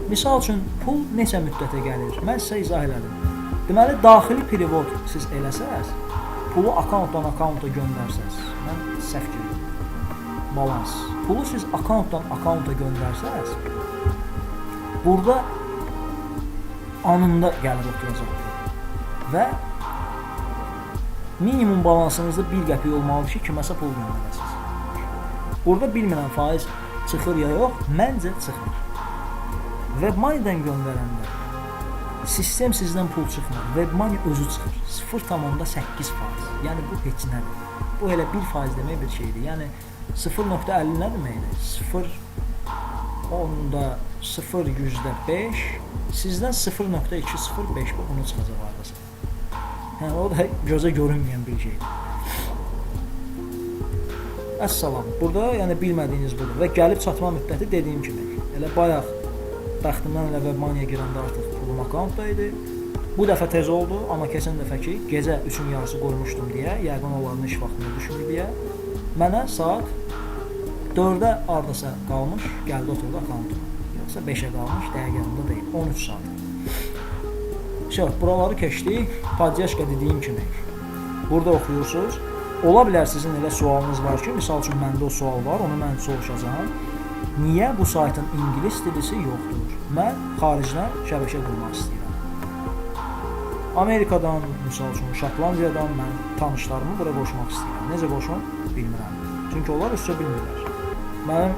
Misal üçün, pul neçə müddətə gəlir? Mən sizə izah elədim. Deməli, daxili perivod siz eləsəz, pulu akkauntdan akkaunta göndərsəz, mən səhv girim, balans. Pulu siz akkauntdan akkaunta göndərsəz, burada anında gəlir oturacaqdır. Və minimum balansınızda 1 qəpik olmalıdır ki, kiməsə pul göndərəsiniz. Burada bilmirəm faiz çıxır ya yox, məncə çıxır. WebMoney-dən göndərəndə sistem sizdən pul çıxmır, WebMoney özü çıxır. 0,8%. Yəni bu heç nədir. Bu elə 1% demək bir şeydir. Yəni 0,50 nə deməkdir? 0,05 sizdən 0,205 bunu çıxacaq ardasa. Yəni o da gözə görünməyən bir şeydir. Əssalam. Burada yəni bilmədiyiniz budur və gəlib çatma müddəti dediyim kimi. Elə bayaq bəxtimdən elə WebMoney-yə girəndə artıq pulum akkauntda idi. Bu dəfə tez oldu, amma keçən dəfəki gecə 3-ün yarısı qoymuşdum deyə, yəqin onların iş vaxtını düşünür deyə, mənə saat 4-ə ardasa qalmış, gəldi oturdu akkauntuma. Yoxsa 5-ə qalmış, dəqiqəsində deyil, 13 saat. Buraları keçdik, podyaşka dediyim kimi. Burada oxuyursunuz. Ola bilər sizin elə sualınız var ki, misal üçün məndə o sual var, onu mən soruşacağam. Niyə bu saytın ingilis dilisi yoxdur? Mən xaricdən şəbəkə qurmaq istəyirəm. Amerikadan, misal üçün Şotlandiyadan mən tanışlarımı bura qoşmaq istəyirəm. Necə qoşum? Bilmirəm. Çünki onlar rusca bilmirlər. Mənim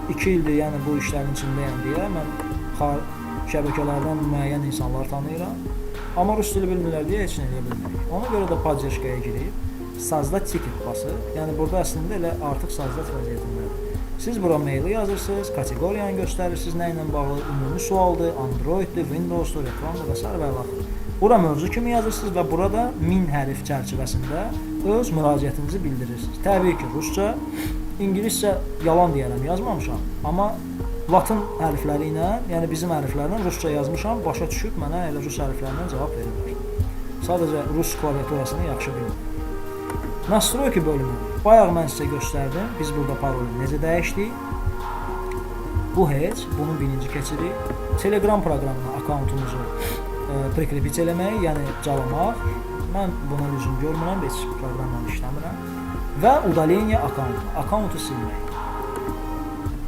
2 ildir, yəni bu işlərin içindəyəm deyə mən şəbəkələrdən müəyyən insanlar tanıyıram. Amma rus dili bilmirlər deyə heç nə edə bilmirik. Ona görə də podyaşkaya girib, sazda ticket basıb, yəni burada əslində elə artıq sazda vəziyyətindədir. Siz bura maili yazırsınız, kateqoriyanı göstərirsiniz, nə ilə bağlı, ümumi sualdır, Androiddir, Windowsdur, reklamdır və s. və axır. Bura mövzu kimi yazırsınız və burada 1000 hərf çərçivəsində öz müraciətinizi bildirirsiniz. Təbii ki, rusca, ingiliscə yalan deyərəm, yazmamışam, amma Latin hərfləri ilə, yəni bizim hərflərlə rusca yazmışam, başa düşüb mənə elə rus hərflərindən cavab verirlər. Sadəcə rus klaviaturasını yaxşı bilmirəm. Nastroyki bölümü. Bayaq mən sizə göstərdim. Biz burada parolu necə dəyişdik? Bu heç, bunun birinci keçidi. Telegram proqramına akkauntumuzu prikrepit eləmək, yəni calamaq. Mən buna lüzum görmürəm, heç proqramla işləmirəm. Və udaleniya akkauntu silmək.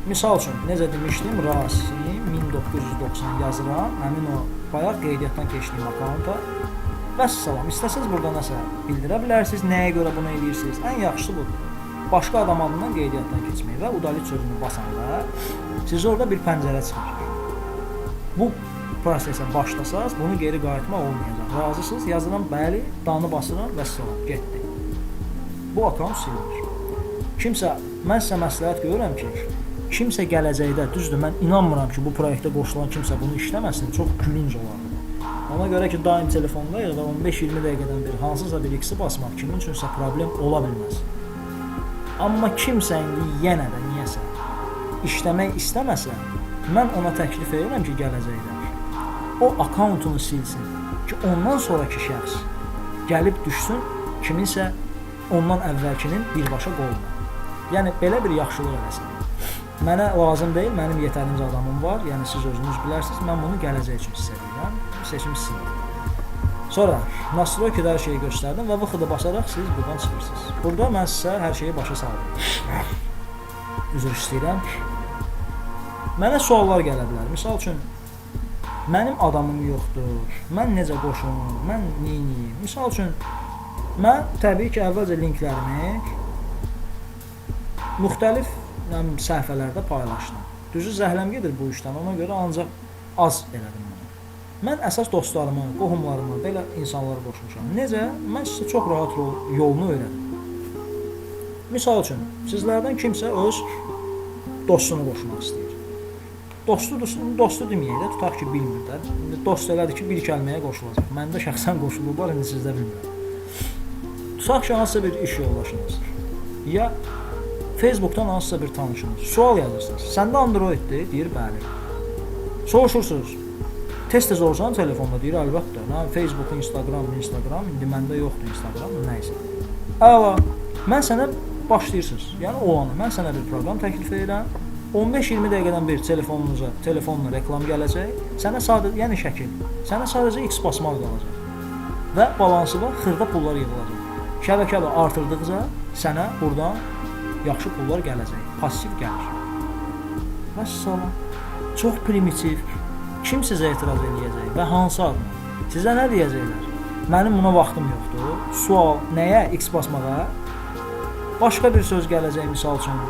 Misal üçün, necə demişdim, Rasim 1990 yazıram, həmin o bayaq qeydiyyatdan keçdiyim akkaunta. Vəssalam, istəsəz burada nəsə bildirə bilərsiniz, nəyə görə bunu edirsiniz. Ən yaxşısı budur. Başqa adam adından qeydiyyatdan keçmək və udalit sözünü basanda siz orada bir pəncərə çıxır. Bu prosesə başlasaz, bunu geri qayıtmaq olmayacaq. Razısınız, yazıram, bəli, danı basıram, vəssalam, getdi. Bu akkaunt silinir. Kimsə, mən sizə məsləhət görürəm ki, kimsə gələcəkdə, düzdür, mən inanmıram ki, bu proyektə qoşulan kimsə bunu işləməsin, çox gülünc olar. Ona görə ki, daim telefonda ya da 15-20 dəqiqədən bir hansısa bir X-i basmaq kimin üçünsə problem ola bilməz. Amma kimsə indi yenə də niyəsə işləmək istəməsə, mən ona təklif edirəm ki, gələcəkdə o akkauntunu silsin ki, ondan sonraki şəxs gəlib düşsün kiminsə ondan əvvəlkinin birbaşa qoluna. Yəni, belə bir yaxşılıq eləsin. Mənə lazım deyil, mənim yetərincə adamım var, yəni siz özünüz bilərsiniz, mən bunu gələcək üçün istəyirəm, seçim sizindir. Sonra nastroykada hər şeyi göstərdim və VX-də basaraq siz buradan çıxırsınız. Burada mən sizə hər şeyi başa saldım. Üzr istəyirəm. Mənə suallar gələ bilər. Misal üçün, mənim adamım yoxdur, mən necə qoşum, mən neyim? Misal üçün, mən təbii ki, əvvəlcə linklərimi müxtəlif səhifələrdə paylaşdım. Düzü zəhləm gedir bu işdən, ona görə ancaq az elədim bunu. Mən əsas dostlarımı, qohumlarımı, belə insanları qoşmuşam. Necə? Mən sizə çox rahat yolunu öyrədim. Misal üçün, sizlərdən kimsə öz dostunu qoşmaq istəyir. Dostu deməyək də, tutaq ki, bilmir də. Dost elədir ki, bir kəlməyə qoşulacaq. Məndə şəxsən qoşulurlar, indi sizdə bilmirəm. Tutaq ki, hansısa bir iş yoldaşınızdır. Ya Facebookdan hansısa bir tanışınız. Sual yazırsınız. Səndə Androiddir? Deyir, bəli. Soruşursunuz. Tez-tez olsan telefonda deyir, əlbəttə. Facebook, Instagram, indi məndə yoxdur Instagram, nəysə. Əla, mən sənə başlayırsınız. Yəni olanı, mən sənə bir proqram təklif edirəm. 15-20 dəqiqədən bir telefonla reklam gələcək. Sənə sadəcə, yəni şəkil, sənə sadəcə X basmaq qalacaq. Və balansı var, xırda pullar yığılacaq. Şəbəkəni artırdıqca sənə buradan yaxşı pullar gələcək. Pasiv gəlir. Vəssalam. Çox primitiv. Kim sizə etiraz eləyəcək və hansı adına? Sizə nə deyəcəklər? Mənim buna vaxtım yoxdur. Sual, nəyə? X basmağa? Başqa bir söz gələcək, misal üçün.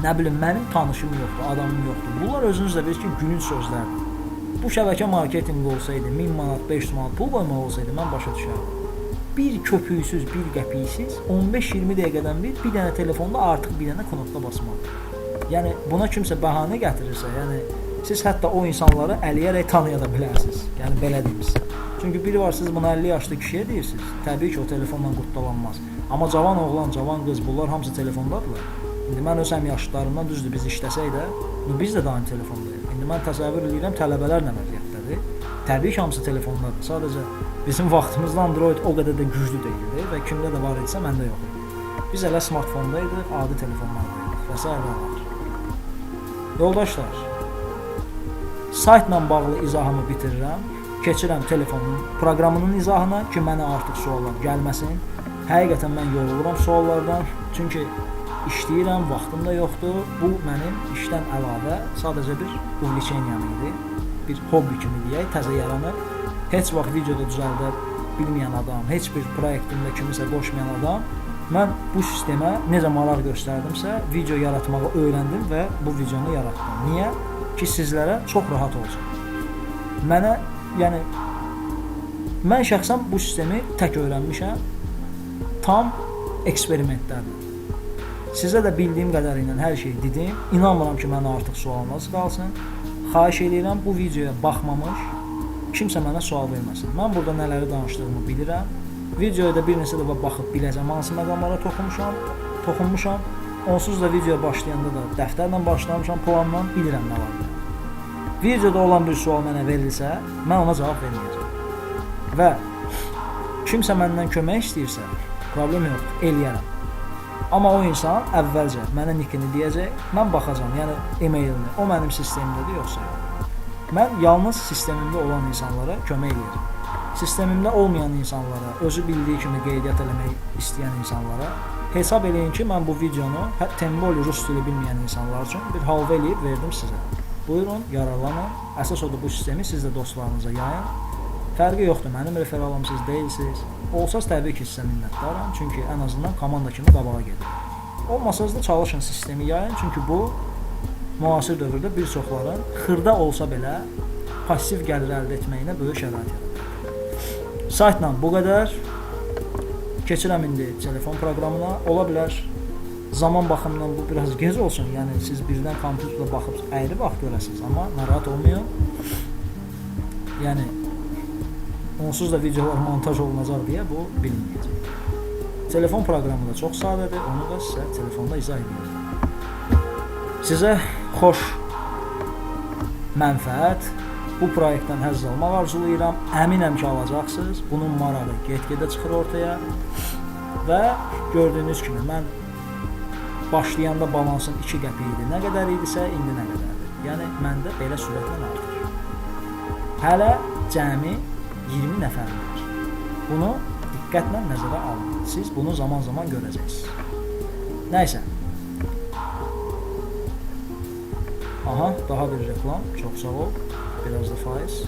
Nə bilim, mənim tanışım yoxdur, adamım yoxdur. Bunlar özünüz də bilir ki, gülünc sözlərdir. Bu şəbəkə marketinq olsaydı, 1000 manat, 500 manat pul qoymaq olsaydı, mən başa düşərdim. Bir köpüksüz, bir qəpiksiz, 15-20 dəqiqədən bir dənə telefonda artıq bir dənə knopka basmaq. Yəni, buna kimsə bəhanə gətirirsə, yəni, siz hətta o insanları əliyərək tanıya da bilərsiniz. Yəni, belə deyim sizə. Çünki biri var, siz buna 50 yaşlı kişiyə deyirsiniz, təbii ki, o telefonla qurtdalanmaz. Amma cavan oğlan, cavan qız, bunlar hamısı telefondadırlar. İndi mən öz yaşlarımdan düzdür, biz işləsək də, biz də daim telefondayıq. İndi mən təsəvvür edirəm, tələbələr nə vəziyyətdədir. Təbii ki, hamısı telefondadır. Sadəcə bizim vaxtımızda Android o qədər də güclü deyildi və kimdə də var idisə, məndə yox idi. Biz elə smartfondaydıq, adi telefonlardaydıq və s. Yoldaşlar, saytla bağlı izahımı bitirirəm. Keçirəm telefonun proqramının izahına ki, mənə artıq suallar gəlməsin. Həqiqətən mən yoruluram suallardan. Çünki işləyirəm, vaxtım da yoxdur. Bu mənim işdən əlavə sadəcə bir uvliçeniyam idi. Bir hobbi kimi deyək, təzə yaranıb. Heç vaxt videoda düzəldə bilməyən adam, heç bir proyektində kimisə qoşmayan adam, mən bu sistemə necə maraq göstərdimsə, video yaratmağı öyrəndim və bu videonu yaratdım. Niyə? Ki, sizlərə çox rahat olsun. Mənə, yəni, mən şəxsən bu sistemi tək öyrənmişəm, tam eksperimentlərdir. Sizə də bildiyim qədərilə hər şeyi dedim. İnanmıram ki, mənə artıq sualınız qalsın. Xahiş edirəm, bu videoya baxmamış, kimsə mənə sual verməsin. Mən burada nələri danışdığımı bilirəm. Videoya da bir neçə dəfə baxıb biləcəm, hansı məqamlara toxunmuşam. Onsuz da videoya başlayanda da dəftərlə başlamışam, planla bilirəm nə var. Videoda olan bir sual mənə verilsə, mən ona cavab verməyəcəm. Və kimsə məndən kömək istəyirsə, problem yoxdur, eləyərəm. Amma o insan əvvəlcə mənə nickini deyəcək, mən baxacam, yəni e-mailini, o mənim sistemimdədir yoxsa yox. Mən yalnız sistemimdə olan insanlara kömək edirəm. Sistemimdə olmayan insanlara, özü bildiyi kimi qeydiyyat eləmək istəyən insanlara hesab eləyin ki, mən bu videonu temboli rus dili bilməyən insanlar üçün bir halva eləyib verdim sizə. Buyurun, yararlanın. Əsas odur bu sistemi siz də dostlarınıza yayın. Fərqi yoxdur, mənim referalım siz deyilsiniz. Olsaz təbii ki, sizə minnətdaram, çünki ən azından komanda kimi qabağa gedir. Olmasaz da çalışın sistemi yayın, çünki bu müasir dövrdə bir çoxların xırda olsa belə pasiv gəlir əldə etməyinə böyük şərait yaradır. Saytla bu qədər. Keçirəm indi telefon proqramına. Ola bilər zaman baxımından bu biraz gec olsun, yəni siz birdən kompüterlə baxıb əyri vaxt görəsiniz, amma narahat olmayın. Yəni onsuz da videolar montaj olunacaq deyə bu bilinməyəcək. Telefon proqramı da çox sadədir, onu da sizə telefonda izah edəcəm. Sizə xoş mənfəət, bu proyektdən həzz almaq arzulayıram. Əminəm ki, alacaqsınız. Bunun marağı get-gedə çıxır ortaya və gördüyünüz kimi mən başlayanda balansın 2 qəpik idi. Nə qədər idisə, indi nə qədərdir. Yəni, məndə belə sürətlə artır. Hələ cəmi 20 nəfərim var. Bunu diqqətlə nəzərə alın. Siz bunu zaman-zaman görəcəksiniz. Nəysə. Aha, daha bir reklam. Çox sağ ol. Biraz da faiz.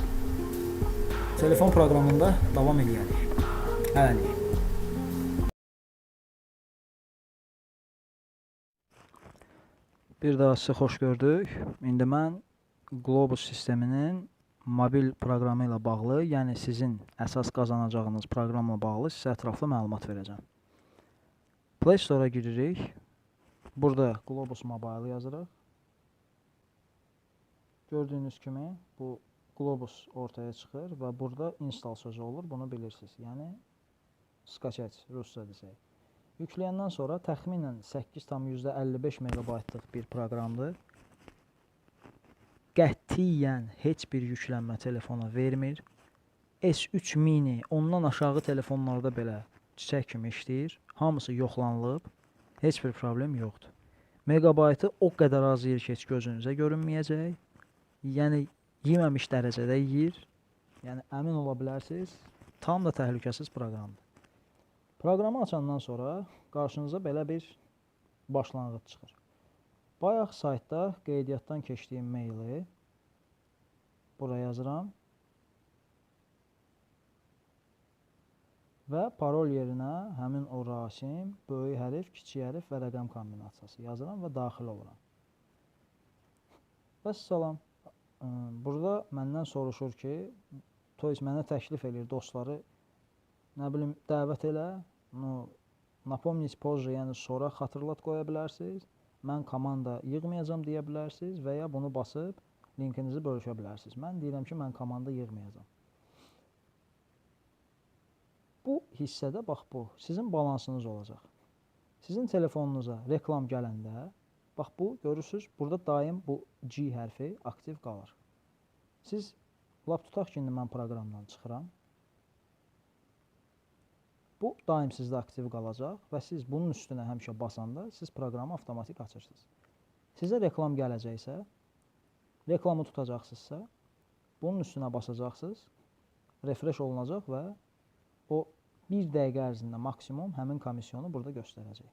Telefon proqramında davam edərik. Hələlik. Bir daha sizi xoş gördük. İndi mən Globus sisteminin mobil proqramı ilə bağlı, yəni sizin əsas qazanacağınız proqramla bağlı sizə ətraflı məlumat verəcəm. Play Store-a giririk. Burada Globus Mobile yazırıq. Gördüyünüz kimi bu Globus ortaya çıxır və burada install sözü olur. Bunu bilirsiniz. Yəni skачать rusca desək. Yükləyəndən sonra təxminən 8,55 megabaytlıq bir proqramdır. Qətiyyən heç bir yüklənmə telefona vermir. S3 mini ondan aşağı telefonlarda belə çiçək kimi işləyir. Hamısı yoxlanılıb. Heç bir problem yoxdur. Megabaytı o qədər az yeyir ki, heç gözünüzə görünməyəcək. Yəni yeməmiş dərəcədə yeyir. Yəni əmin ola bilərsiniz, tam da təhlükəsiz proqramdır. Proqramı açandan sonra qarşınıza belə bir başlanğıc çıxır. Bayaq saytda qeydiyyatdan keçdiyim maili buraya yazıram və parol yerinə həmin o rasim, böyük hərf, kiçik hərf və rəqəm kombinasiyası yazıram və daxil oluram. Vəssalam. Burada məndən soruşur ki, mənə təklif edir dostları, nə bilim, dəvət elə, napomnить позже, yəni sonra xatırlat qoya bilərsiniz, mən komanda yığmayacam deyə bilərsiniz və ya bunu basıb linkinizi bölüşə bilərsiniz. Mən deyirəm ki, mən komanda yığmayacam. Bu hissədə, bax bu, sizin balansınız olacaq. Sizin telefonunuza reklam gələndə, bax bu, görürsünüz, burada daim bu G hərfi aktiv qalır. Siz, lap tutaq ki, indi mən proqramdan çıxıram. Bu, daim sizdə aktiv qalacaq və siz bunun üstünə həmişə basanda, siz proqramı avtomatik açırsınız. Sizə reklam gələcəksə, reklamı tutacaqsınızsa, bunun üstünə basacaqsınız, refresh olunacaq və o 1 dəqiqə ərzində maksimum həmin komisyonu burada göstərəcək.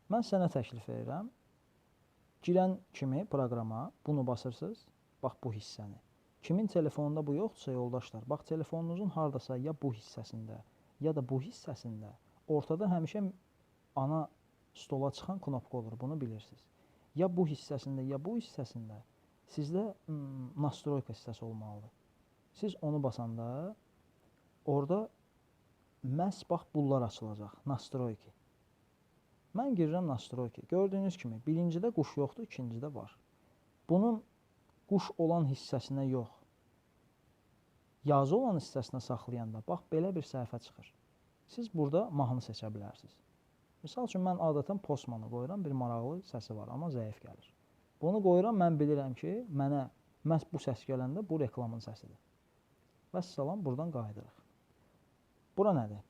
Mən sənə təklif edirəm, girən kimi proqrama bunu basırsınız, bax bu hissəni. Kimin telefonunda bu yoxdursa yoldaşlar, bax telefonunuzun hardasa ya bu hissəsində, ya da bu hissəsində ortada həmişə ana stola çıxan knopka olur, bunu bilirsiniz. Ya bu hissəsində, ya bu hissəsində sizdə nastroyka hissəsi olmalıdır. Siz onu basanda orada məhz bax bunlar açılacaq, nastroyki. Mən girirəm nastroyki. Gördüyünüz kimi birincidə quş yoxdur, ikincidə var. Bunun quş olan hissəsinə yox, yazı olan hissəsinə saxlayanda bax belə bir səhifə çıxır. Siz burada mahnı seçə bilərsiniz. Misal üçün mən adətən postmanı qoyuram, bir maraqlı səsi var, amma zəif gəlir. Bunu qoyuram, mən bilirəm ki, mənə məhz bu səs gələndə bu reklamın səsidir. Vəssalam, buradan qayıdırıq. Bura nədir?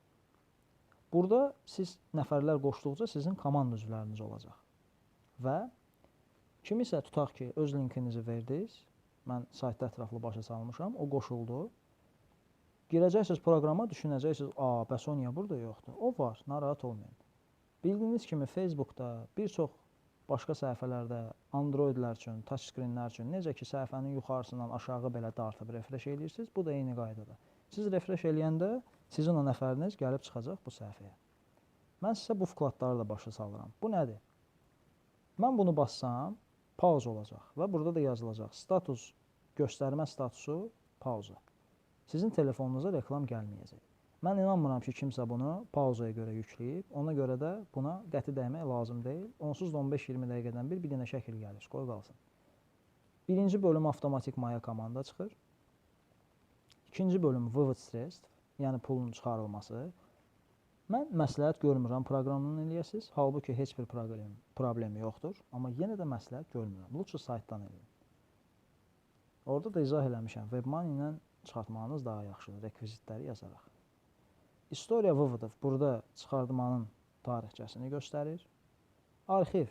Burada siz nəfərlər qoşduqca sizin komanda üzvləriniz olacaq. Və kimisə tutaq ki, öz linkinizi verdiniz, mən saytda ətraflı başa salmışam, o qoşuldu. Girəcəksiniz proqrama, düşünəcəksiniz, bəs o niyə burada yoxdur? O var, narahat olmayın. Bildiyiniz kimi Facebookda, bir çox başqa səhifələrdə, Androidlər üçün, touchscreenlər üçün, necə ki, səhifənin yuxarısından aşağı belə dartıb refresh edirsiniz, bu da eyni qaydada. Siz refresh eləyəndə sizin o nəfəriniz gəlib çıxacaq bu səhifəyə. Mən sizə bu vkladları da başa salıram. Bu nədir? Mən bunu bassam, pauza olacaq və burada da yazılacaq. Status, göstərmə statusu, pauza. Sizin telefonunuza reklam gəlməyəcək. Mən inanmıram ki, kimsə bunu pauzaya görə yükləyib. Ona görə də buna qəti dəymək lazım deyil. Onsuz da 15-20 dəqiqədən bir dənə şəkil gəlir, qoy qalsın. Birinci bölüm avtomatik maya komanda çıxır. İkinci bölüm wывод sredств, yəni pulun çıxarılması. Mən məsləhət görmürəm proqramdan eləyəsiniz. Halbuki heç bir problemi yoxdur. Amma yenə də məsləhət görmürəm. Lütfü saytdan eləyin. Orada da izah eləmişəm. WebMoney ilə çıxartmağınız daha yaxşıdır. Rekvizitləri yazaraq. İstoriya vыводов burada çıxartmanın tarixçəsini göstərir. Arxiv.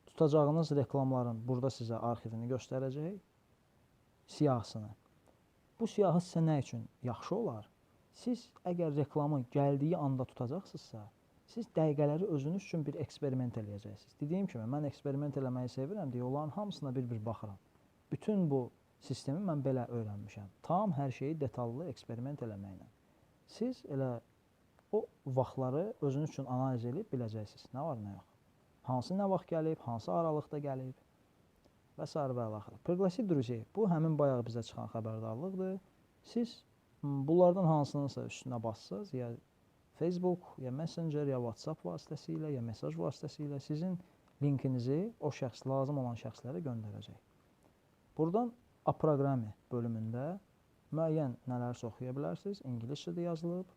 Tutacağınız reklamların burada sizə arxivini göstərəcək. Siyahısını. Bu siyahı sizə nə üçün yaxşı olar? Siz əgər reklamı gəldiyi anda tutacaqsınızsa, siz dəqiqələri özünüz üçün bir eksperiment eləyəcəksiniz. Dediyim kimi, mən eksperiment eləməyi sevirəm deyə onların hamısına bir-bir baxıram. Bütün bu sistemi mən belə öyrənmişəm. Tam hər şeyi detallı eksperiment eləməklə. Siz elə o vaxtları özünüz üçün analiz edib biləcəksiniz. Nə var, nə yox. Hansı nə vaxt gəlib, hansı aralıqda gəlib və s. və axır. Пригласить друзей. Bu həmin bayaq bizə çıxan xəbərdarlıqdır. Siz bunlardan hansınınsa üstünə bassınız, ya Facebook, ya Messenger, ya WhatsApp vasitəsilə, ya mesaj vasitəsilə sizin linkinizi o şəxs, lazım olan şəxslərə göndərəcək. Buradan Aproqrami bölümündə müəyyən nələrsə oxuya bilərsiniz. İngiliscədə yazılıb,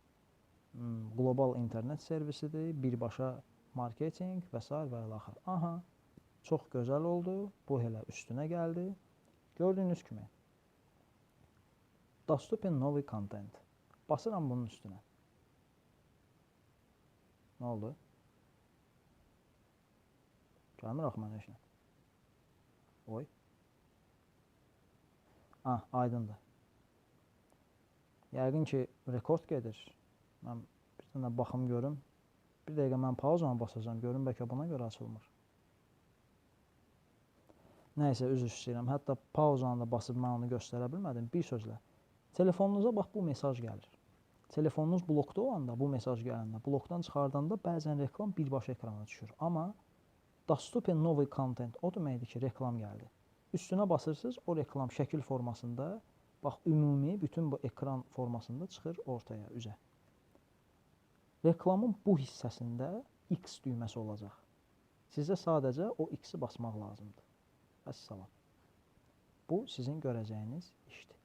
qlobal internet servisidir, birbaşa marketinq və s. və axır. Aha, çox gözəl oldu. Bu elə üstünə gəldi. Gördüyünüz kimi. Dostupen новый content. Basıram bunun üstünə. Nə oldu? Gəlmir axı mənə heç nə. Oy. Aydındır. Yəqin ki, rekord gedir. Mən bir dənə baxım görüm. Bir dəqiqə mən pauzama basacağım. Görüm, bəlkə buna görə açılmır. Nəysə, üzr istəyirəm. Hətta pauzanı da basıb mən onu göstərə bilmədim. Bir sözlə. Telefonunuza bax, bu mesaj gəlir. Telefonunuz blokda olanda, bu mesaj gələndə, blokdan çıxardanda bəzən reklam birbaşa ekrana düşür. Amma Dostupen новый content o deməkdir ki, reklam gəldi. Üstünə basırsınız, o reklam şəkil formasında, bax, ümumi bütün bu ekran formasında çıxır ortaya, üzə. Reklamın bu hissəsində X düyməsi olacaq. Sizə sadəcə o X-i basmaq lazımdır. Vəssalam. Bu, sizin görəcəyiniz işdir.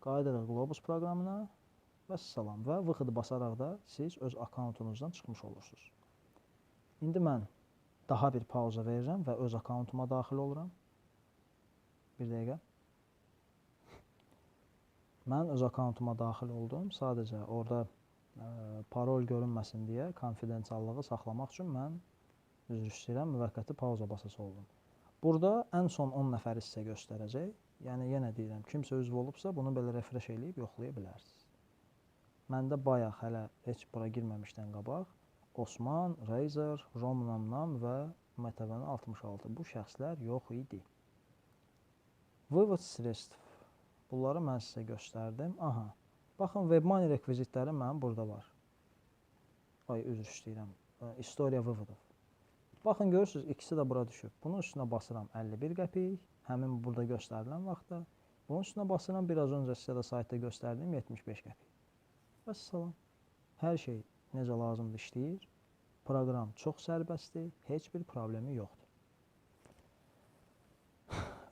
Qayıdırıq Globus proqramına. Vəssalam. Və vıxıdı basaraq da siz öz akkauntunuzdan çıxmış olursunuz. İndi mən daha bir pauza verirəm və öz akkauntuma daxil oluram. Bir dəqiqə. Mən öz akkauntuma daxil oldum. Sadəcə orada parol görünməsin deyə konfidensiallığı saxlamaq üçün mən üzr istəyirəm, müvəqqəti pauza basası oldum. Burada ən son 10 nəfəri sizə göstərəcək. Yəni, yenə deyirəm, kimsə üzv olubsa, bunu belə refresh eləyib yoxlaya bilərsiniz. Məndə bayaq hələ heç bura girməmişdən qabaq Osman, Razer, Romnamnam və MTV 66 bu şəxslər yox idi. Vывод sredstv. Bunları mən sizə göstərdim. Aha. Baxın, WebMoney rekvizitləri mənim burada var. Ay, üzr istəyirəm. İstoriya vıvodov. Baxın, görürsünüz, ikisi də bura düşüb. Bunun üstünə basıram 51 qəpik. Həmin burada göstərilən vaxtda. Bunun üstünə basıram, biraz öncə sizə də saytda göstərdiyim 75 qəpik. Vəssalam. Hər şey necə lazımdır işləyir. Proqram çox sərbəstdir. Heç bir problemi yoxdur.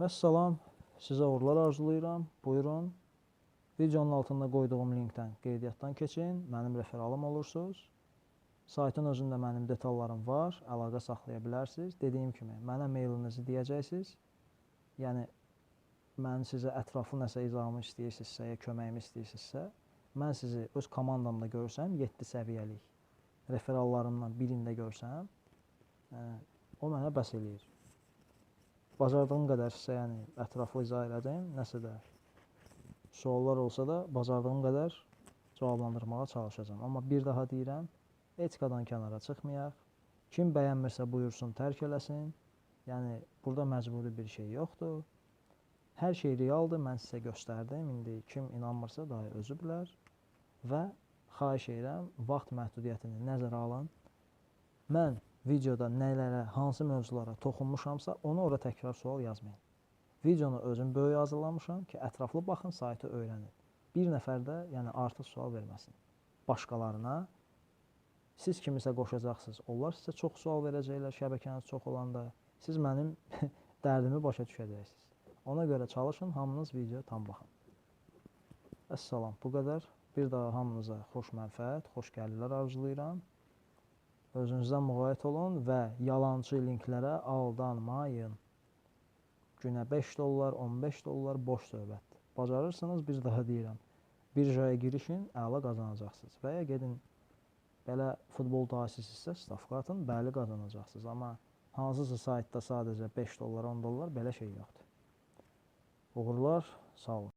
Vəssalam. Sizə uğurlar arzulayıram. Buyurun. Videonun altında qoyduğum linkdən qeydiyyatdan keçin. Mənim referalım olursunuz. Saytın özündə mənim detallarım var. Əlaqə saxlaya bilərsiniz. Dediyim kimi, mənə mailinizi deyəcəksiniz. Yəni, mən sizə ətraflı nəsə izahımı istəyirsinizsə, ya köməyimi istəyirsinizsə, mən sizi öz komandamda görsəm, 7 səviyyəlik referallarımdan birində görsəm, o mənə bəs eləyir. Bacardığım qədər sizə yəni, ətraflı izah edəcəyim, nəsə də suallar olsa da, bacardığım qədər cavablandırmağa çalışacağım. Amma bir daha deyirəm, etikadan kənara çıxmayaq. Kim bəyənmirsə buyursun, tərk eləsin. Yəni, burada məcburi bir şey yoxdur. Hər şey realdır, mən sizə göstərdim. İndi kim inanmırsa daha özü bilər. Və xahiş edirəm, vaxt məhdudiyyətini nəzərə alın. Mən videoda nələrə, hansı mövzulara toxunmuşamsa, onu ora təkrar sual yazmayın. Videonu özüm böyük hazırlamışam ki, ətraflı baxın, saytı öyrənin. Bir nəfər də yəni, artıq sual verməsin. Başqalarına, siz kimisə qoşacaqsınız, onlar sizə çox sual verəcəklər, şəbəkəniz çox olanda. Siz mənim dərdimi başa düşəcəksiniz. Ona görə çalışın, hamınız videoya tam baxın. Əssalam, bu qədər. Bir daha hamınıza xoş mənfəət, xoş gəlirlər arzulayıram. Özünüzdən müğayət olun və yalançı linklərə aldanmayın. Günə 5 dollar, 15 dollar boş söhbətdir. Bacarırsınız, bir daha deyirəm. Birjaya girişin, əla qazanacaqsınız. Və ya gedin, belə futbol dahisisinizsə, stavka atın, bəli qazanacaqsınız. Amma hansısa saytda sadəcə 5 dollar, 10 dollar belə şey yoxdur. Uğurlar, sağ olun.